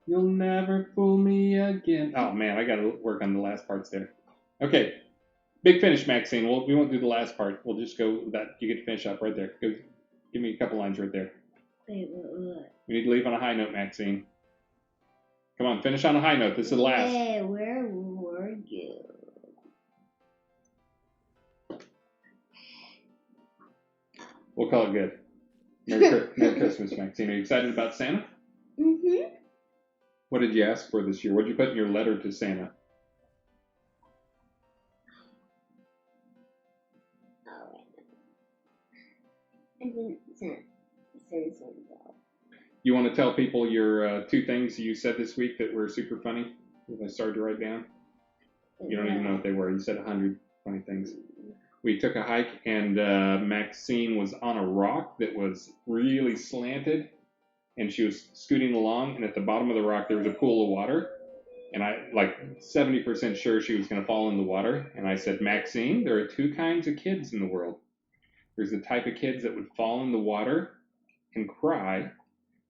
[SPEAKER 1] You'll never fool me again. Oh man, I gotta work on the last parts there. Okay, big finish, Maxine. We won't do the last part. We'll just go with that. You get to finish up right there. Go, give me a couple lines right there.
[SPEAKER 2] Wait, what?
[SPEAKER 1] We need to leave on a high note, Maxine. Come on, finish on a high note. This is the last.
[SPEAKER 2] Hey, where were you?
[SPEAKER 1] We'll call it good. Merry Christmas, Maxine. Are you excited about Santa?
[SPEAKER 2] Mm-hmm.
[SPEAKER 1] What did you ask for this year? What did you put in your letter to Santa?
[SPEAKER 2] Oh, wait. I didn't send something.
[SPEAKER 1] You want to tell people your 2 things you said this week that were super funny? That I started to write down. You don't even know what they were. You said 100 funny things. We took a hike, and Maxine was on a rock that was really slanted, and she was scooting along, and at the bottom of the rock there was a pool of water, and I, like 70% sure she was going to fall in the water, and I said, Maxine, there are 2 kinds of kids in the world. There's the type of kids that would fall in the water and cry,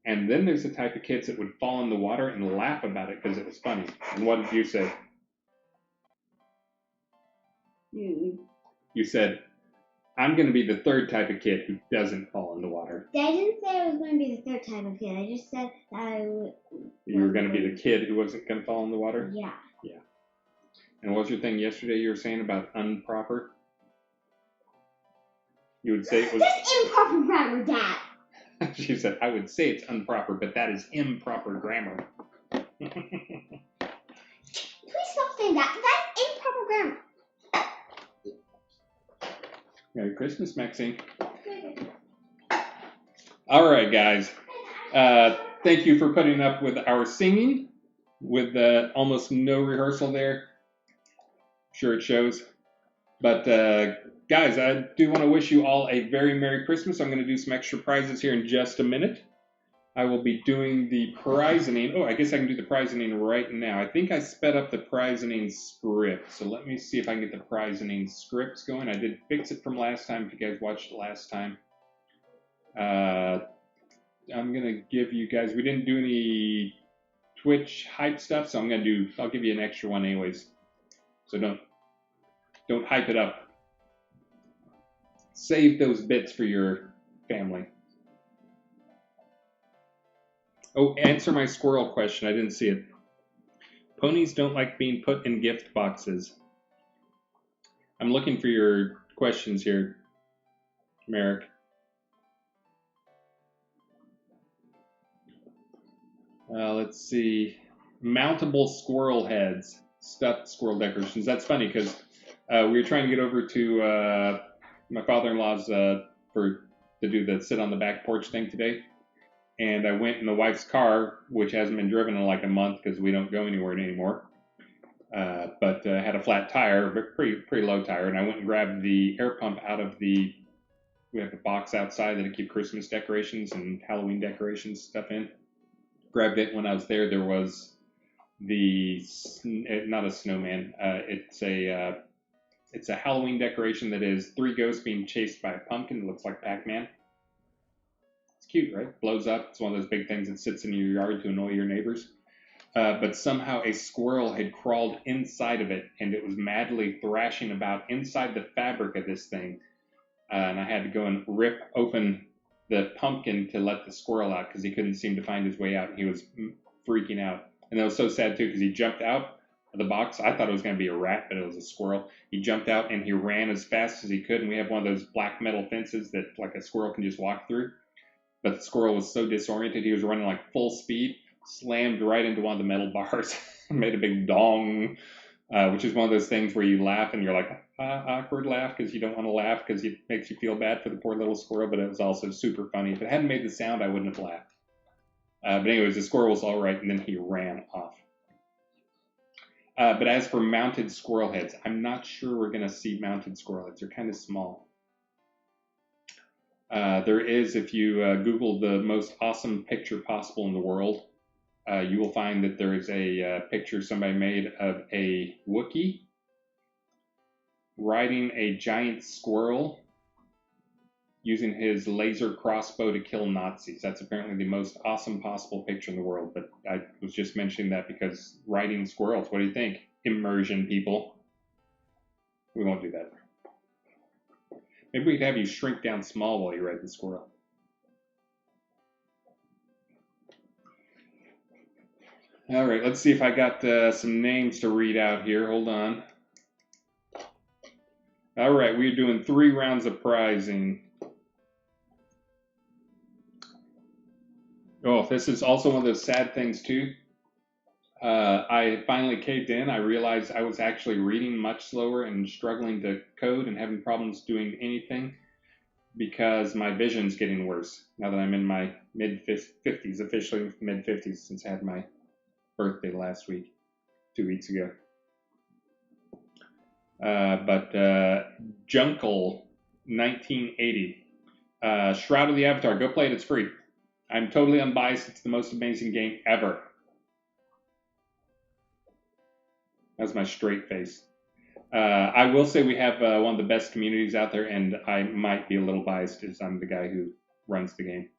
[SPEAKER 1] and then there's the type of kids that would fall in the water and laugh about it because it was funny. And what did you say? You said, I'm going to be the 3rd type of kid who doesn't fall in the water.
[SPEAKER 2] I didn't say I was going to be the 3rd type of kid. I just said that I would.
[SPEAKER 1] You were going to be the kid who wasn't going to fall in the water?
[SPEAKER 2] Yeah.
[SPEAKER 1] Yeah. And what was your thing yesterday you were saying about improper? You would say it was...
[SPEAKER 2] That's improper grammar, Dad.
[SPEAKER 1] She said, I would say it's improper, but that is improper grammar.
[SPEAKER 2] Please stop saying that. That's improper grammar.
[SPEAKER 1] Merry Christmas, Maxine. All right, guys. Thank you for putting up with our singing with almost no rehearsal there. Sure it shows. But guys, I do want to wish you all a very Merry Christmas. I'm going to do some extra prizes here in just a minute. I will be doing the prizing. Oh, I guess I can do the prizing right now. I think I sped up the prizing script. So let me see if I can get the prizing scripts going. I did fix it from last time if you guys watched it last time. I'm going to give you guys, we didn't do any Twitch hype stuff, so I'll give you an extra one anyways. So don't hype it up. Save those bits for your family. Oh, answer my squirrel question. I didn't see it. Ponies don't like being put in gift boxes. I'm looking for your questions here, Merrick. Let's see. Mountable squirrel heads. Stuffed squirrel decorations. That's funny because we were trying to get over to my father-in-law's to do the sit on the back porch thing today. And I went in the wife's car, which hasn't been driven in like a month because we don't go anywhere anymore. But had a flat tire, but pretty low tire. And I went and grabbed the air pump out of we have a box outside that I keep Christmas decorations and Halloween decorations stuff in. Grabbed it. When I was there was not a snowman. It's a Halloween decoration that is 3 ghosts being chased by a pumpkin that looks like Pac-Man. It's cute, right? Blows up. It's one of those big things that sits in your yard to annoy your neighbors. But somehow a squirrel had crawled inside of it, and it was madly thrashing about inside the fabric of this thing. And I had to go and rip open the pumpkin to let the squirrel out because he couldn't seem to find his way out, and he was freaking out. And it was so sad, too, because he jumped out of the box. I thought it was going to be a rat, but it was a squirrel. He jumped out, and he ran as fast as he could, and we have one of those black metal fences that like a squirrel can just walk through. But the squirrel was so disoriented, he was running like full speed, slammed right into one of the metal bars, made a big dong, which is one of those things where you laugh and you're like, awkward laugh because you don't want to laugh because it makes you feel bad for the poor little squirrel, but it was also super funny. If it hadn't made the sound, I wouldn't have laughed. But anyways, the squirrel was all right, and then he ran off. But as for mounted squirrel heads, I'm not sure we're going to see mounted squirrel heads. They're kind of small. There is, if you Google the most awesome picture possible in the world, you will find that there is a picture somebody made of a Wookiee riding a giant squirrel using his laser crossbow to kill Nazis. That's apparently the most awesome possible picture in the world. But I was just mentioning that because riding squirrels, what do you think? Immersion, people. We won't do that. Maybe we could have you shrink down small while you ride the squirrel. All right, let's see if I got some names to read out here. Hold on. All right, we're doing 3 rounds of prizing. Oh, this is also one of those sad things, too. I finally caved in. I realized I was actually reading much slower and struggling to code and having problems doing anything because my vision's getting worse now that I'm in my mid-50s, officially mid-50s since I had my birthday last week, 2 weeks ago. But Junkel 1980, Shroud of the Avatar, go play it, it's free. I'm totally unbiased, it's the most amazing game ever. That's my straight face. I will say we have one of the best communities out there, and I might be a little biased as I'm the guy who runs the game.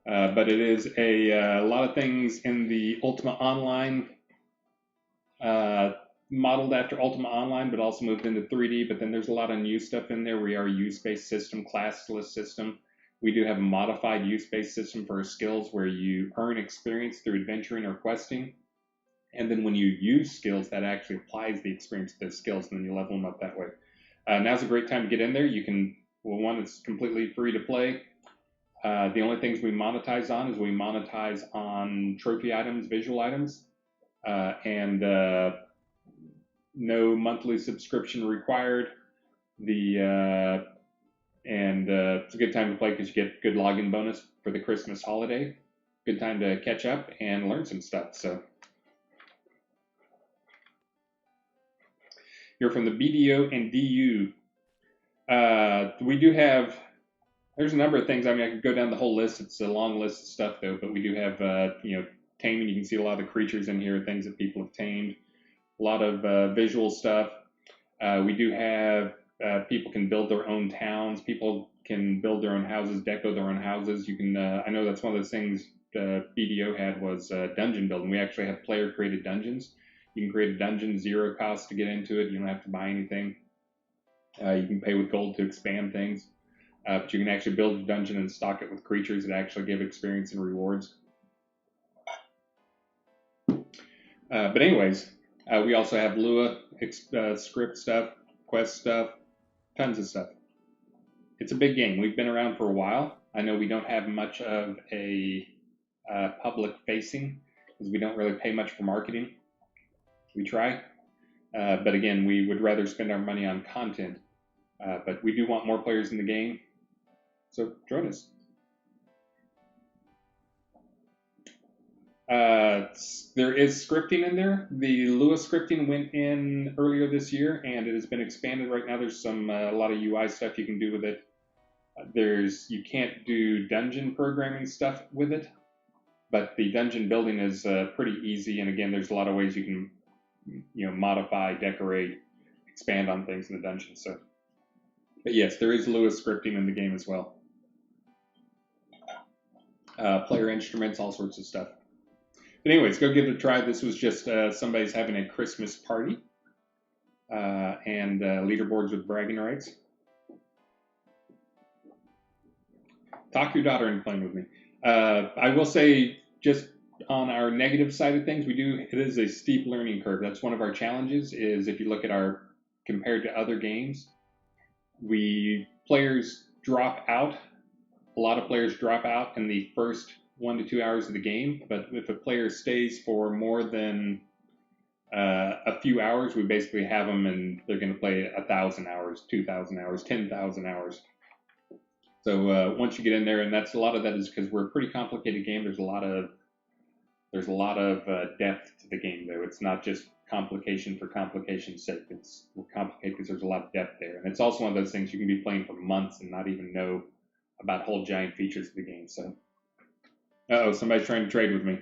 [SPEAKER 1] But it is a lot of things in the Ultima Online, modeled after Ultima Online, but also moved into 3D. But then there's a lot of new stuff in there. We are a use-based system, classless system. We do have a modified use-based system for our skills where you earn experience through adventuring or questing. And then when you use skills, that actually applies the experience to those skills, and then you level them up that way. Now's a great time to get in there. You can, well, one, it's completely free to play. The only things we monetize on is we monetize on trophy items, visual items, and no monthly subscription required. It's a good time to play because you get good login bonus for the Christmas holiday. Good time to catch up and learn some stuff. So. You're from the BDO and DU. We do have, there's a number of things. I mean, I could go down the whole list. It's a long list of stuff, though. But we do have, taming. You can see a lot of the creatures in here, things that people have tamed. A lot of visual stuff. We do have, people can build their own towns. People can build their own houses, deco their own houses. You can, I know that's one of those things BDO had was dungeon building. We actually have player-created dungeons. You can create a dungeon, 0 cost to get into it. You don't have to buy anything. You can pay with gold to expand things. But you can actually build a dungeon and stock it with creatures that actually give experience and rewards. But anyways, we also have Lua script stuff, quest stuff, tons of stuff. It's a big game. We've been around for a while. I know we don't have much of a public facing because we don't really pay much for marketing. We try, but again, we would rather spend our money on content, but we do want more players in the game, so join us. There is scripting in there. The Lua scripting went in earlier this year, and it has been expanded right now. There's a lot of UI stuff you can do with it. You can't do dungeon programming stuff with it, but the dungeon building is pretty easy, and again, there's a lot of ways you can modify, decorate, expand on things in the dungeon. So, but yes, there is Lua scripting in the game as well. Player instruments, all sorts of stuff. But anyways, go give it a try. This was just somebody's having a Christmas party and leaderboards with bragging rights. Talk your daughter into playing with me. I will say, just on our negative side of things, it is a steep learning curve. That's one of our challenges, is if you look at compared to other games, players drop out. A lot of players drop out in the first 1 to 2 hours of the game, but if a player stays for more than a few hours, we basically have them and they're going to play 1,000 hours, 2,000 hours, 10,000 hours. So once you get in there, and a lot of that is because we're a pretty complicated game. There's There's a lot of depth to the game, though. It's not just complication for complication's sake. It's complicated because there's a lot of depth there. And it's also one of those things you can be playing for months and not even know about whole giant features of the game. So, uh-oh, somebody's trying to trade with me.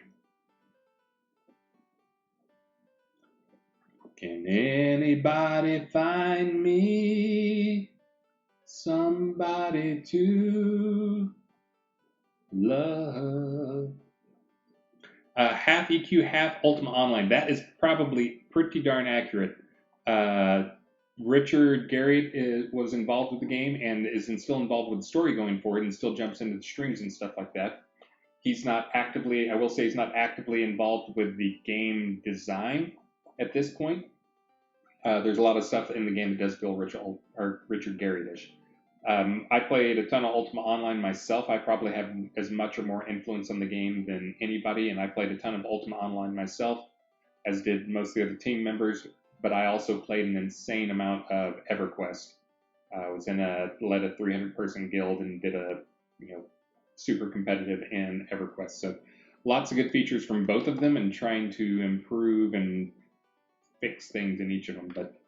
[SPEAKER 1] Can anybody find me somebody to love? Half EQ, half Ultima Online. That is probably pretty darn accurate. Richard Garriott was involved with the game and is still involved with the story going forward and still jumps into the streams and stuff like that. He's not actively, I will say, he's not actively involved with the game design at this point. There's a lot of stuff in the game that does feel Richard Garriott-ish. I played a ton of Ultima Online myself. I probably have as much or more influence on the game than anybody, and I played a ton of Ultima Online myself, as did most of the other team members, but I also played an insane amount of EverQuest. I was led a 300-person guild and did a, super competitive in EverQuest. So lots of good features from both of them and trying to improve and fix things in each of them. But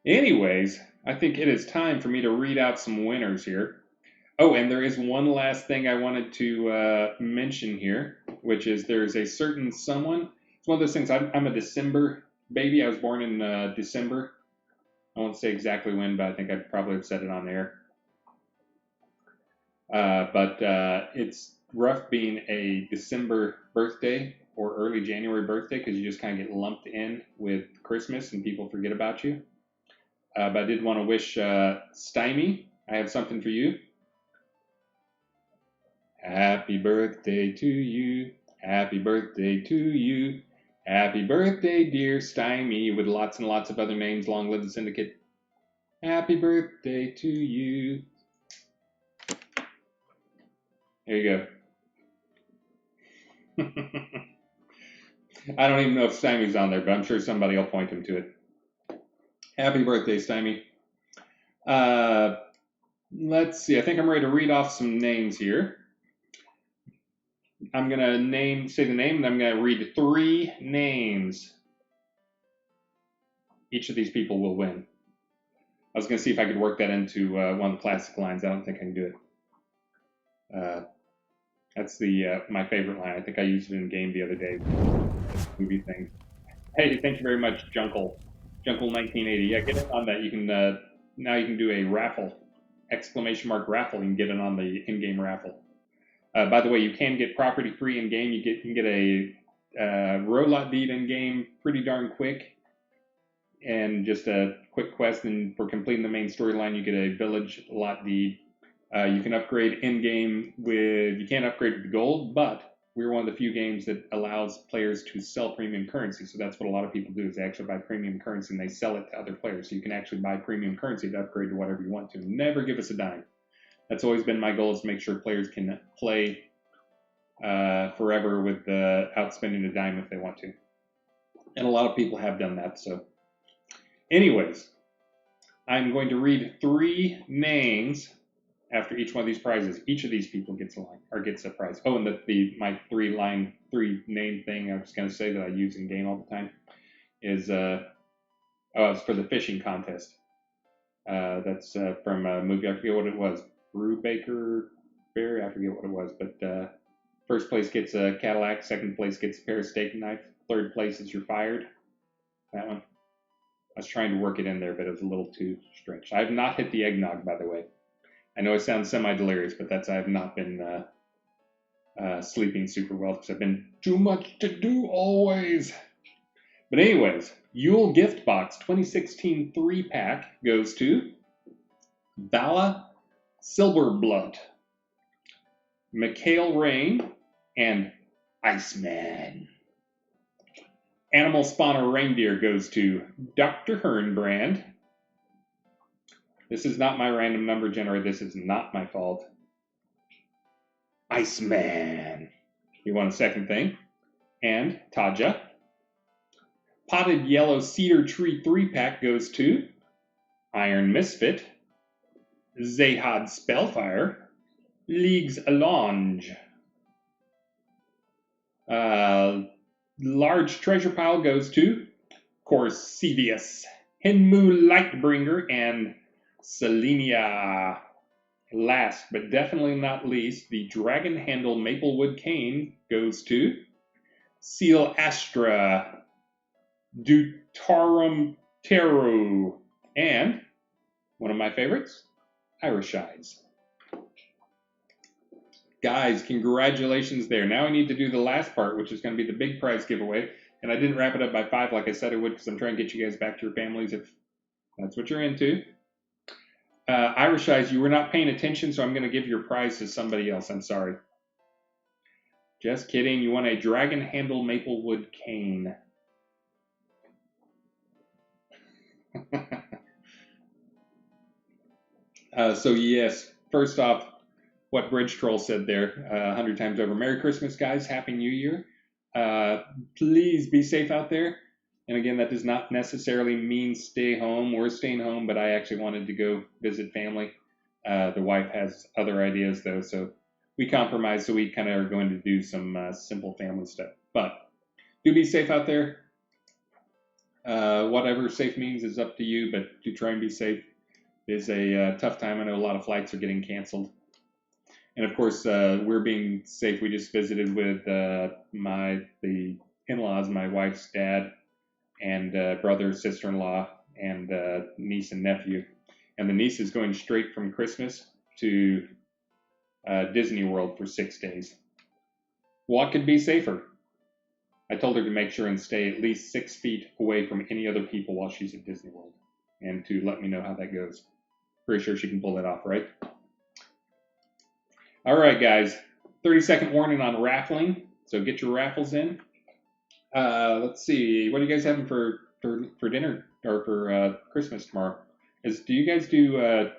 [SPEAKER 1] anyways, I think it is time for me to read out some winners here. Oh, and there is one last thing I wanted to mention here, which is there's a certain someone. It's one of those things. I'm a December baby. I was born in December. I won't say exactly when, but I think I probably have said it on air. But it's rough being a December birthday or early January birthday because you just kind of get lumped in with Christmas and people forget about you. But I did want to wish Stymie, I have something for you. Happy birthday to you. Happy birthday to you. Happy birthday, dear Stymie, with lots and lots of other names. Long live the syndicate. Happy birthday to you. There you go. I don't even know if Stymie's on there, but I'm sure somebody will point him to it. Happy birthday, Stymie. Let's see. I think I'm ready to read off some names here. I'm going to say the name, and I'm going to read 3 names. Each of these people will win. I was going to see if I could work that into one of the classic lines. I don't think I can do it. That's my favorite line. I think I used it in game the other day. Movie thing. Hey, thank you very much, Junkle. Junkle1980. Yeah, get in on that. You can now you can do a raffle, ! Raffle. You can get in on the in-game raffle. By the way, you can get property free in game. You can get a row lot deed in game pretty darn quick, and just a quick quest. And for completing the main storyline, you get a village lot deed. You can upgrade in game you can't upgrade with gold, but we're one of the few games that allows players to sell premium currency. So that's what a lot of people do is they actually buy premium currency and they sell it to other players. So you can actually buy premium currency to upgrade to whatever you want to. Never give us a dime. That's always been my goal, is to make sure players can play forever without spending a dime if they want to. And a lot of people have done that. So anyways, I'm going to read 3 names after each one of these prizes. Each of these people gets a line, or gets a prize. Oh, and my 3 name thing I was going to say that I use in game all the time is it's for the fishing contest. That's from a movie. I forget what it was. Brubaker Berry. I forget what it was. But first place gets a Cadillac. Second place gets a pair of steak knife. Third place is you're fired. That one. I was trying to work it in there, but it was a little too stretched. I have not hit the eggnog, by the way. I know it sounds semi-delirious, but I have not been sleeping super well because I've been too much to do always. But anyways, Yule Gift Box 2016 3-pack goes to Bala Silverblood, Mikhail Rain, and Iceman. Animal Spawner Reindeer goes to Dr. Hernbrand. This is not my random number generator. This is not my fault. Iceman. You want a second thing? And Taja. Potted Yellow Cedar Tree 3-pack goes to Iron Misfit, Zahad Spellfire, Leagues Allonge. Large treasure pile goes to Corsidius, Hinmu Lightbringer, and Selenia. Last but definitely not least, the Dragon Handle Maplewood Cane goes to Seal Astra, Dutarum Teru, and one of my favorites, Irish Eyes. Guys, congratulations there. Now I need to do the last part, which is going to be the big prize giveaway. And I didn't wrap it up by 5 like I said I would because I'm trying to get you guys back to your families if that's what you're into. Irish Eyes, you were not paying attention, so I'm going to give your prize to somebody else. I'm sorry. Just kidding. You won a Dragon Handle Maplewood Cane. So yes, first off, what Bridge Troll said there 100 times over. Merry Christmas, guys. Happy New Year. Please be safe out there. And again, that does not necessarily mean stay home. We're staying home, but I actually wanted to go visit family. The wife has other ideas, though, so we compromised. So we kind of are going to do some simple family stuff. But do be safe out there. Whatever safe means is up to you, but do try and be safe. It is a tough time. I know a lot of flights are getting canceled. And of course, we're being safe. We just visited with the in-laws, my wife's dad, and brother, sister-in-law, and niece and nephew. And the niece is going straight from Christmas to Disney World for 6 days. What could be safer? I told her to make sure and stay at least 6 feet away from any other people while she's at Disney World, and to let me know how that goes. Pretty sure she can pull that off, right? All right, guys. 30-second warning on raffling, so get your raffles in. Let's see. What are you guys having for dinner or for Christmas tomorrow? Do you guys do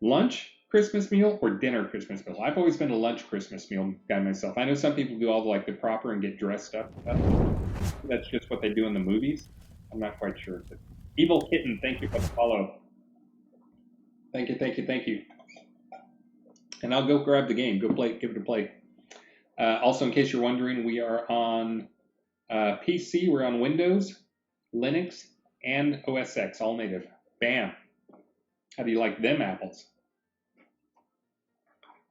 [SPEAKER 1] lunch Christmas meal or dinner Christmas meal? I've always been a lunch Christmas meal guy myself. I know some people do all the proper and get dressed up stuff. That's just what they do in the movies. I'm not quite sure. But Evil Kitten, thank you for the follow. Thank you. And I'll go grab the game. Go play. Give it a play. Also, in case you're wondering, we are on PC. We're on Windows, Linux, and OS X, all native. Bam. How do you like them apples?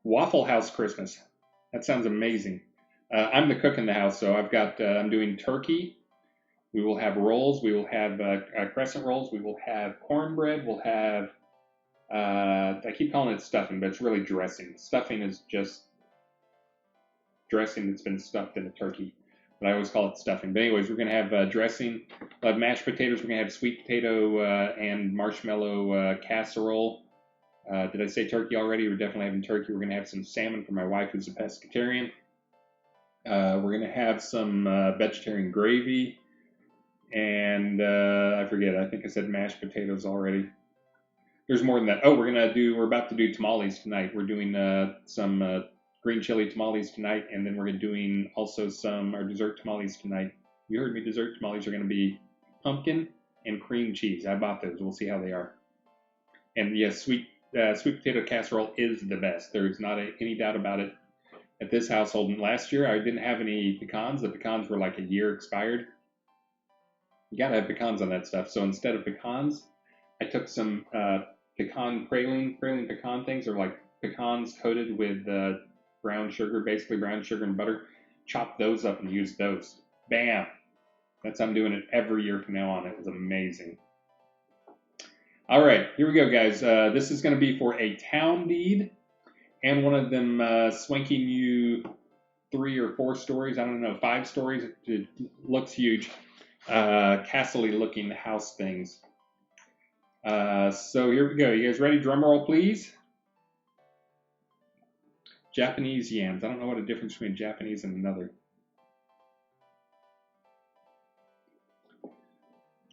[SPEAKER 1] Waffle House Christmas. That sounds amazing. I'm the cook in the house, so I'm doing turkey. We will have rolls. We will have crescent rolls. We will have cornbread. We'll have, I keep calling it stuffing, but it's really dressing. Stuffing is just dressing that's been stuffed in a turkey. But I always call it stuffing. But anyways, we're going to have dressing. We'll have mashed potatoes. We're going to have sweet potato and marshmallow casserole. Did I say turkey already? We're definitely having turkey. We're going to have some salmon for my wife, who's a pescatarian. We're going to have some vegetarian gravy. And I forget. I think I said mashed potatoes already. There's more than that. Oh, we're about to do tamales tonight. We're doing some green chili tamales tonight, and then we're doing also our dessert tamales tonight. You heard me. Dessert tamales are going to be pumpkin and cream cheese. I bought those. We'll see how they are. And yes, sweet potato casserole is the best. There's not any doubt about it. At this household, and last year I didn't have any pecans. The pecans were like a year expired. You gotta have pecans on that stuff. So instead of pecans, I took some pecan praline pecan things, or like pecans coated with brown sugar, basically brown sugar and butter. Chopped those up and used those. Bam! I'm doing it every year from now on. It was amazing. All right, here we go, guys. This is going to be for a town deed and one of them swanky new 3 or 4 stories. I don't know, 5 stories. It looks huge. Castle-y looking house things. So here we go. You guys ready? Drum roll, please. Japanese yams. I don't know what the difference between Japanese and another.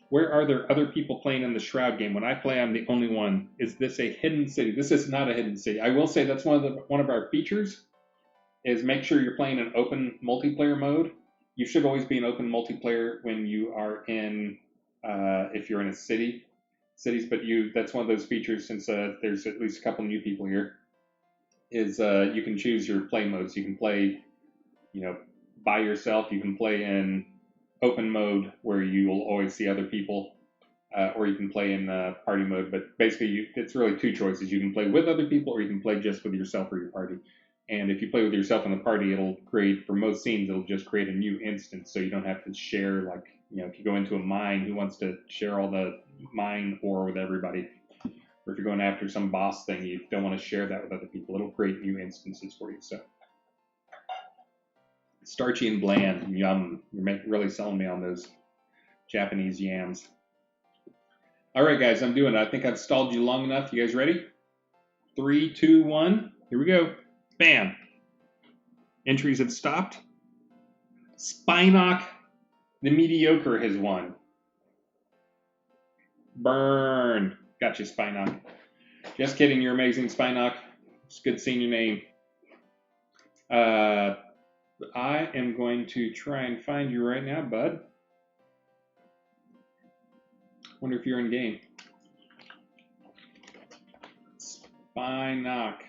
[SPEAKER 1] Where are there other people playing in the Shroud game? When I play, I'm the only one. Is this a hidden city? This is not a hidden city. I will say that's one of our features, is make sure you're playing in open multiplayer mode. You should always be in open multiplayer when you are in, if you're in a cities, but that's one of those features, since there's at least a couple new people here, is you can choose your play modes. You can play, by yourself. You can play in open mode where you will always see other people, or you can play in party mode. But basically, it's really two choices. You can play with other people, or you can play just with yourself or your party. And if you play with yourself in the party, it'll create, for most scenes, it'll just create a new instance, so you don't have to share, like, if you go into a mine, who wants to share all the mine ore with everybody? Or if you're going after some boss thing, you don't want to share that with other people. It'll create new instances for you. So, starchy and bland, yum. You're really selling me on those Japanese yams. All right, guys, I'm doing it. I think I've stalled you long enough. You guys ready? 3, 2, 1. Here we go. Bam. Entries have stopped. Spinock the Mediocre has won. Burn. Gotcha, Spinock. Just kidding. You're amazing, Spinock. It's good seeing your name. I am going to try and find you right now, bud. Wonder if you're in game. Spinock.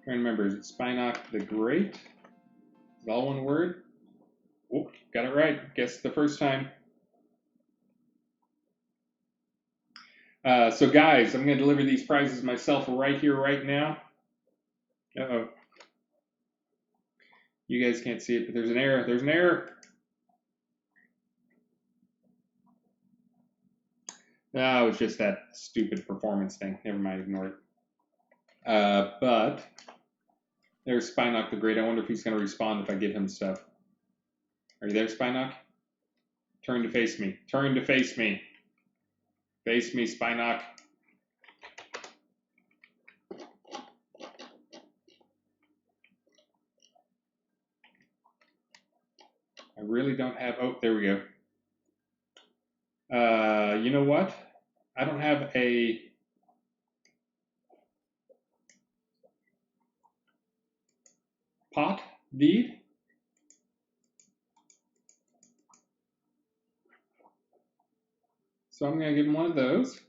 [SPEAKER 1] Trying to remember, is it Spinock the Great? Is it all one word? Oh, got it right. Guess the first time. So guys, I'm going to deliver these prizes myself right here, right now. Uh-oh. You guys can't see it, but there's an error. There's an error. Oh, it was just that stupid performance thing. Never mind, ignore it. But there's Spinock the Great. I wonder if he's going to respond if I give him stuff. Are you there, Spinock? Turn to face me. Turn to face me. Face me, Spinock. I really don't have... Oh, there we go. You know what? I don't have a... pot deed. So I'm going to give him one of those.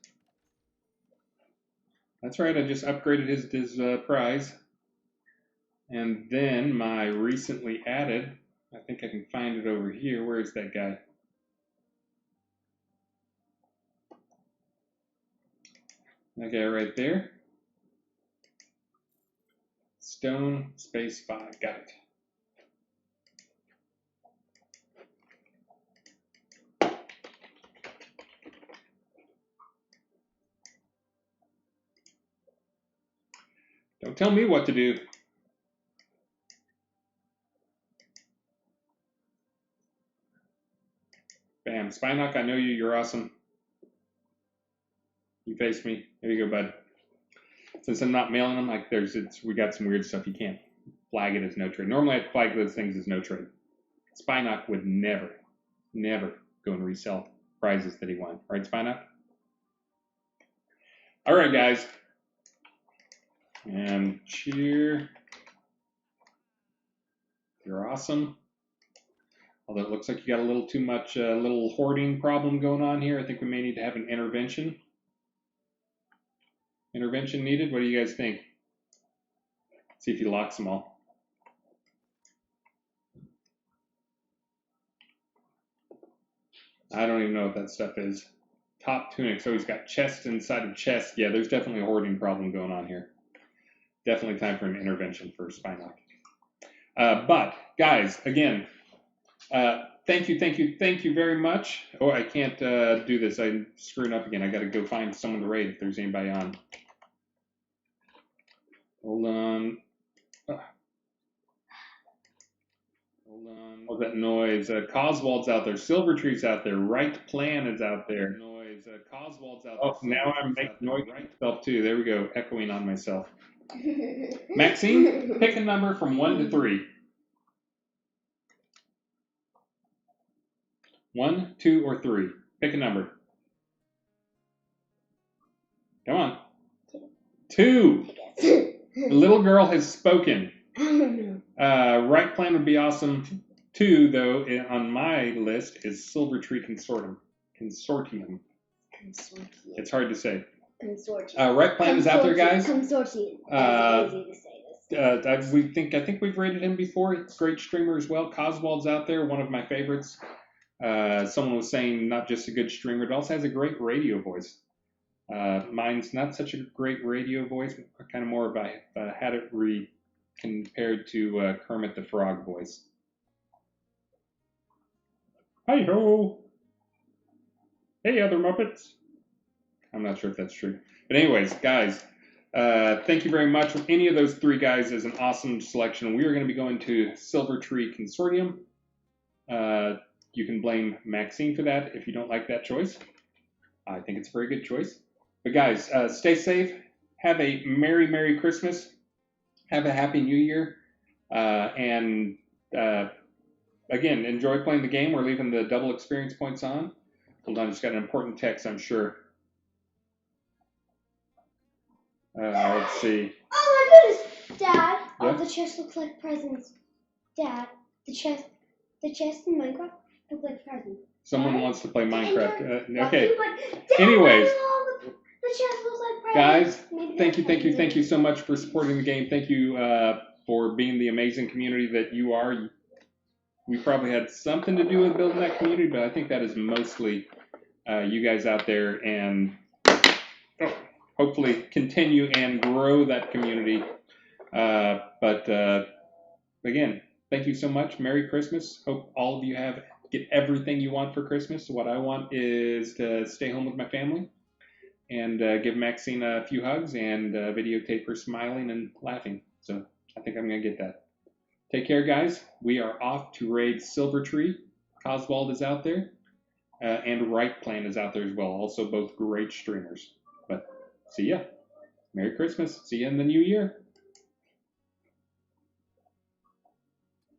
[SPEAKER 1] That's right, I just upgraded his prize. And then my recently added, I think I can find it over here. Where is that guy? That guy right there. Stone space 5. Got it. Don't tell me what to do. Bam. Spinock, I know you. You're awesome. You face me. There you go, bud. Since I'm not mailing them, like we got some weird stuff. You can't flag it as no trade. Normally I'd flag those things as no trade. Spinock would never go and resell prizes that he won. Right, Spinock? All right, guys. And cheer. You're awesome. Although it looks like you got a little too much, little hoarding problem going on here. I think we may need to have an intervention. Intervention needed? What do you guys think? See if he locks them all. I don't even know what that stuff is. Top tunic. So he's got chest inside of chest. Yeah, there's definitely a hoarding problem going on here. Definitely time for an intervention for Spinock. But, guys, again, thank you very much. Oh, I can't do this. I'm screwing up again. I got to go find someone to raid if there's anybody on. Hold on. Hold on. What's that noise? Coswald's out there. Silvertree's out there. Right Plan is out there. Noise. Coswald's out there. Oh, now I'm making noise myself too. There we go. Echoing on myself. Maxine, pick a number from 1 to 3. 1, 2, or 3. Pick a number. Come on. 2. The little girl has spoken. Right Plan would be awesome. 2, though, on my list is Silvertree Consortium. It's hard to say.
[SPEAKER 2] Consortium.
[SPEAKER 1] Right Plan is out there, guys.
[SPEAKER 2] Consortium. It's easy to say this.
[SPEAKER 1] I think we've rated him before. Great streamer as well. Coswald's out there, one of my favorites. Someone was saying not just a good streamer, but also has a great radio voice. Mine's not such a great radio voice, kind of more of had it compared to Kermit the Frog voice. Hi ho! Hey, other Muppets. I'm not sure if that's true, but anyways, guys, thank you very much. Any of those three guys is an awesome selection. We are going to be going to Silver Tree Consortium. You can blame Maxine for that if you don't like that choice. I think it's a very good choice. But guys, stay safe. Have a Merry Christmas. Have a Happy New Year. And again, enjoy playing the game. We're leaving the double experience points on. Hold on, I just got an important text, I'm sure. Let's see.
[SPEAKER 2] Oh my goodness, Dad!
[SPEAKER 1] Yeah?
[SPEAKER 2] Oh, the chest looks like presents. Dad, the chest in Minecraft looks like presents.
[SPEAKER 1] Someone
[SPEAKER 2] Dad?
[SPEAKER 1] wants to play Minecraft.
[SPEAKER 2] Dad,
[SPEAKER 1] Okay.
[SPEAKER 2] Dad,
[SPEAKER 1] Anyways,
[SPEAKER 2] the chest looks like presents.
[SPEAKER 1] guys, thank you so much for supporting the game. Thank you for being the amazing community that you are. We probably had something to do with building that community, but I think that is mostly you guys out there, and hopefully continue and grow that community. But again, thank you so much. Merry Christmas. Hope all of you get everything you want for Christmas. What I want is to stay home with my family and give Maxine a few hugs and videotape her smiling and laughing. So I think I'm going to get that. Take care, guys. We are off to raid Silver Tree. Coswald is out there. And Right Plan is out there as well. Also both great streamers. But see ya. Merry Christmas. See you in the new year.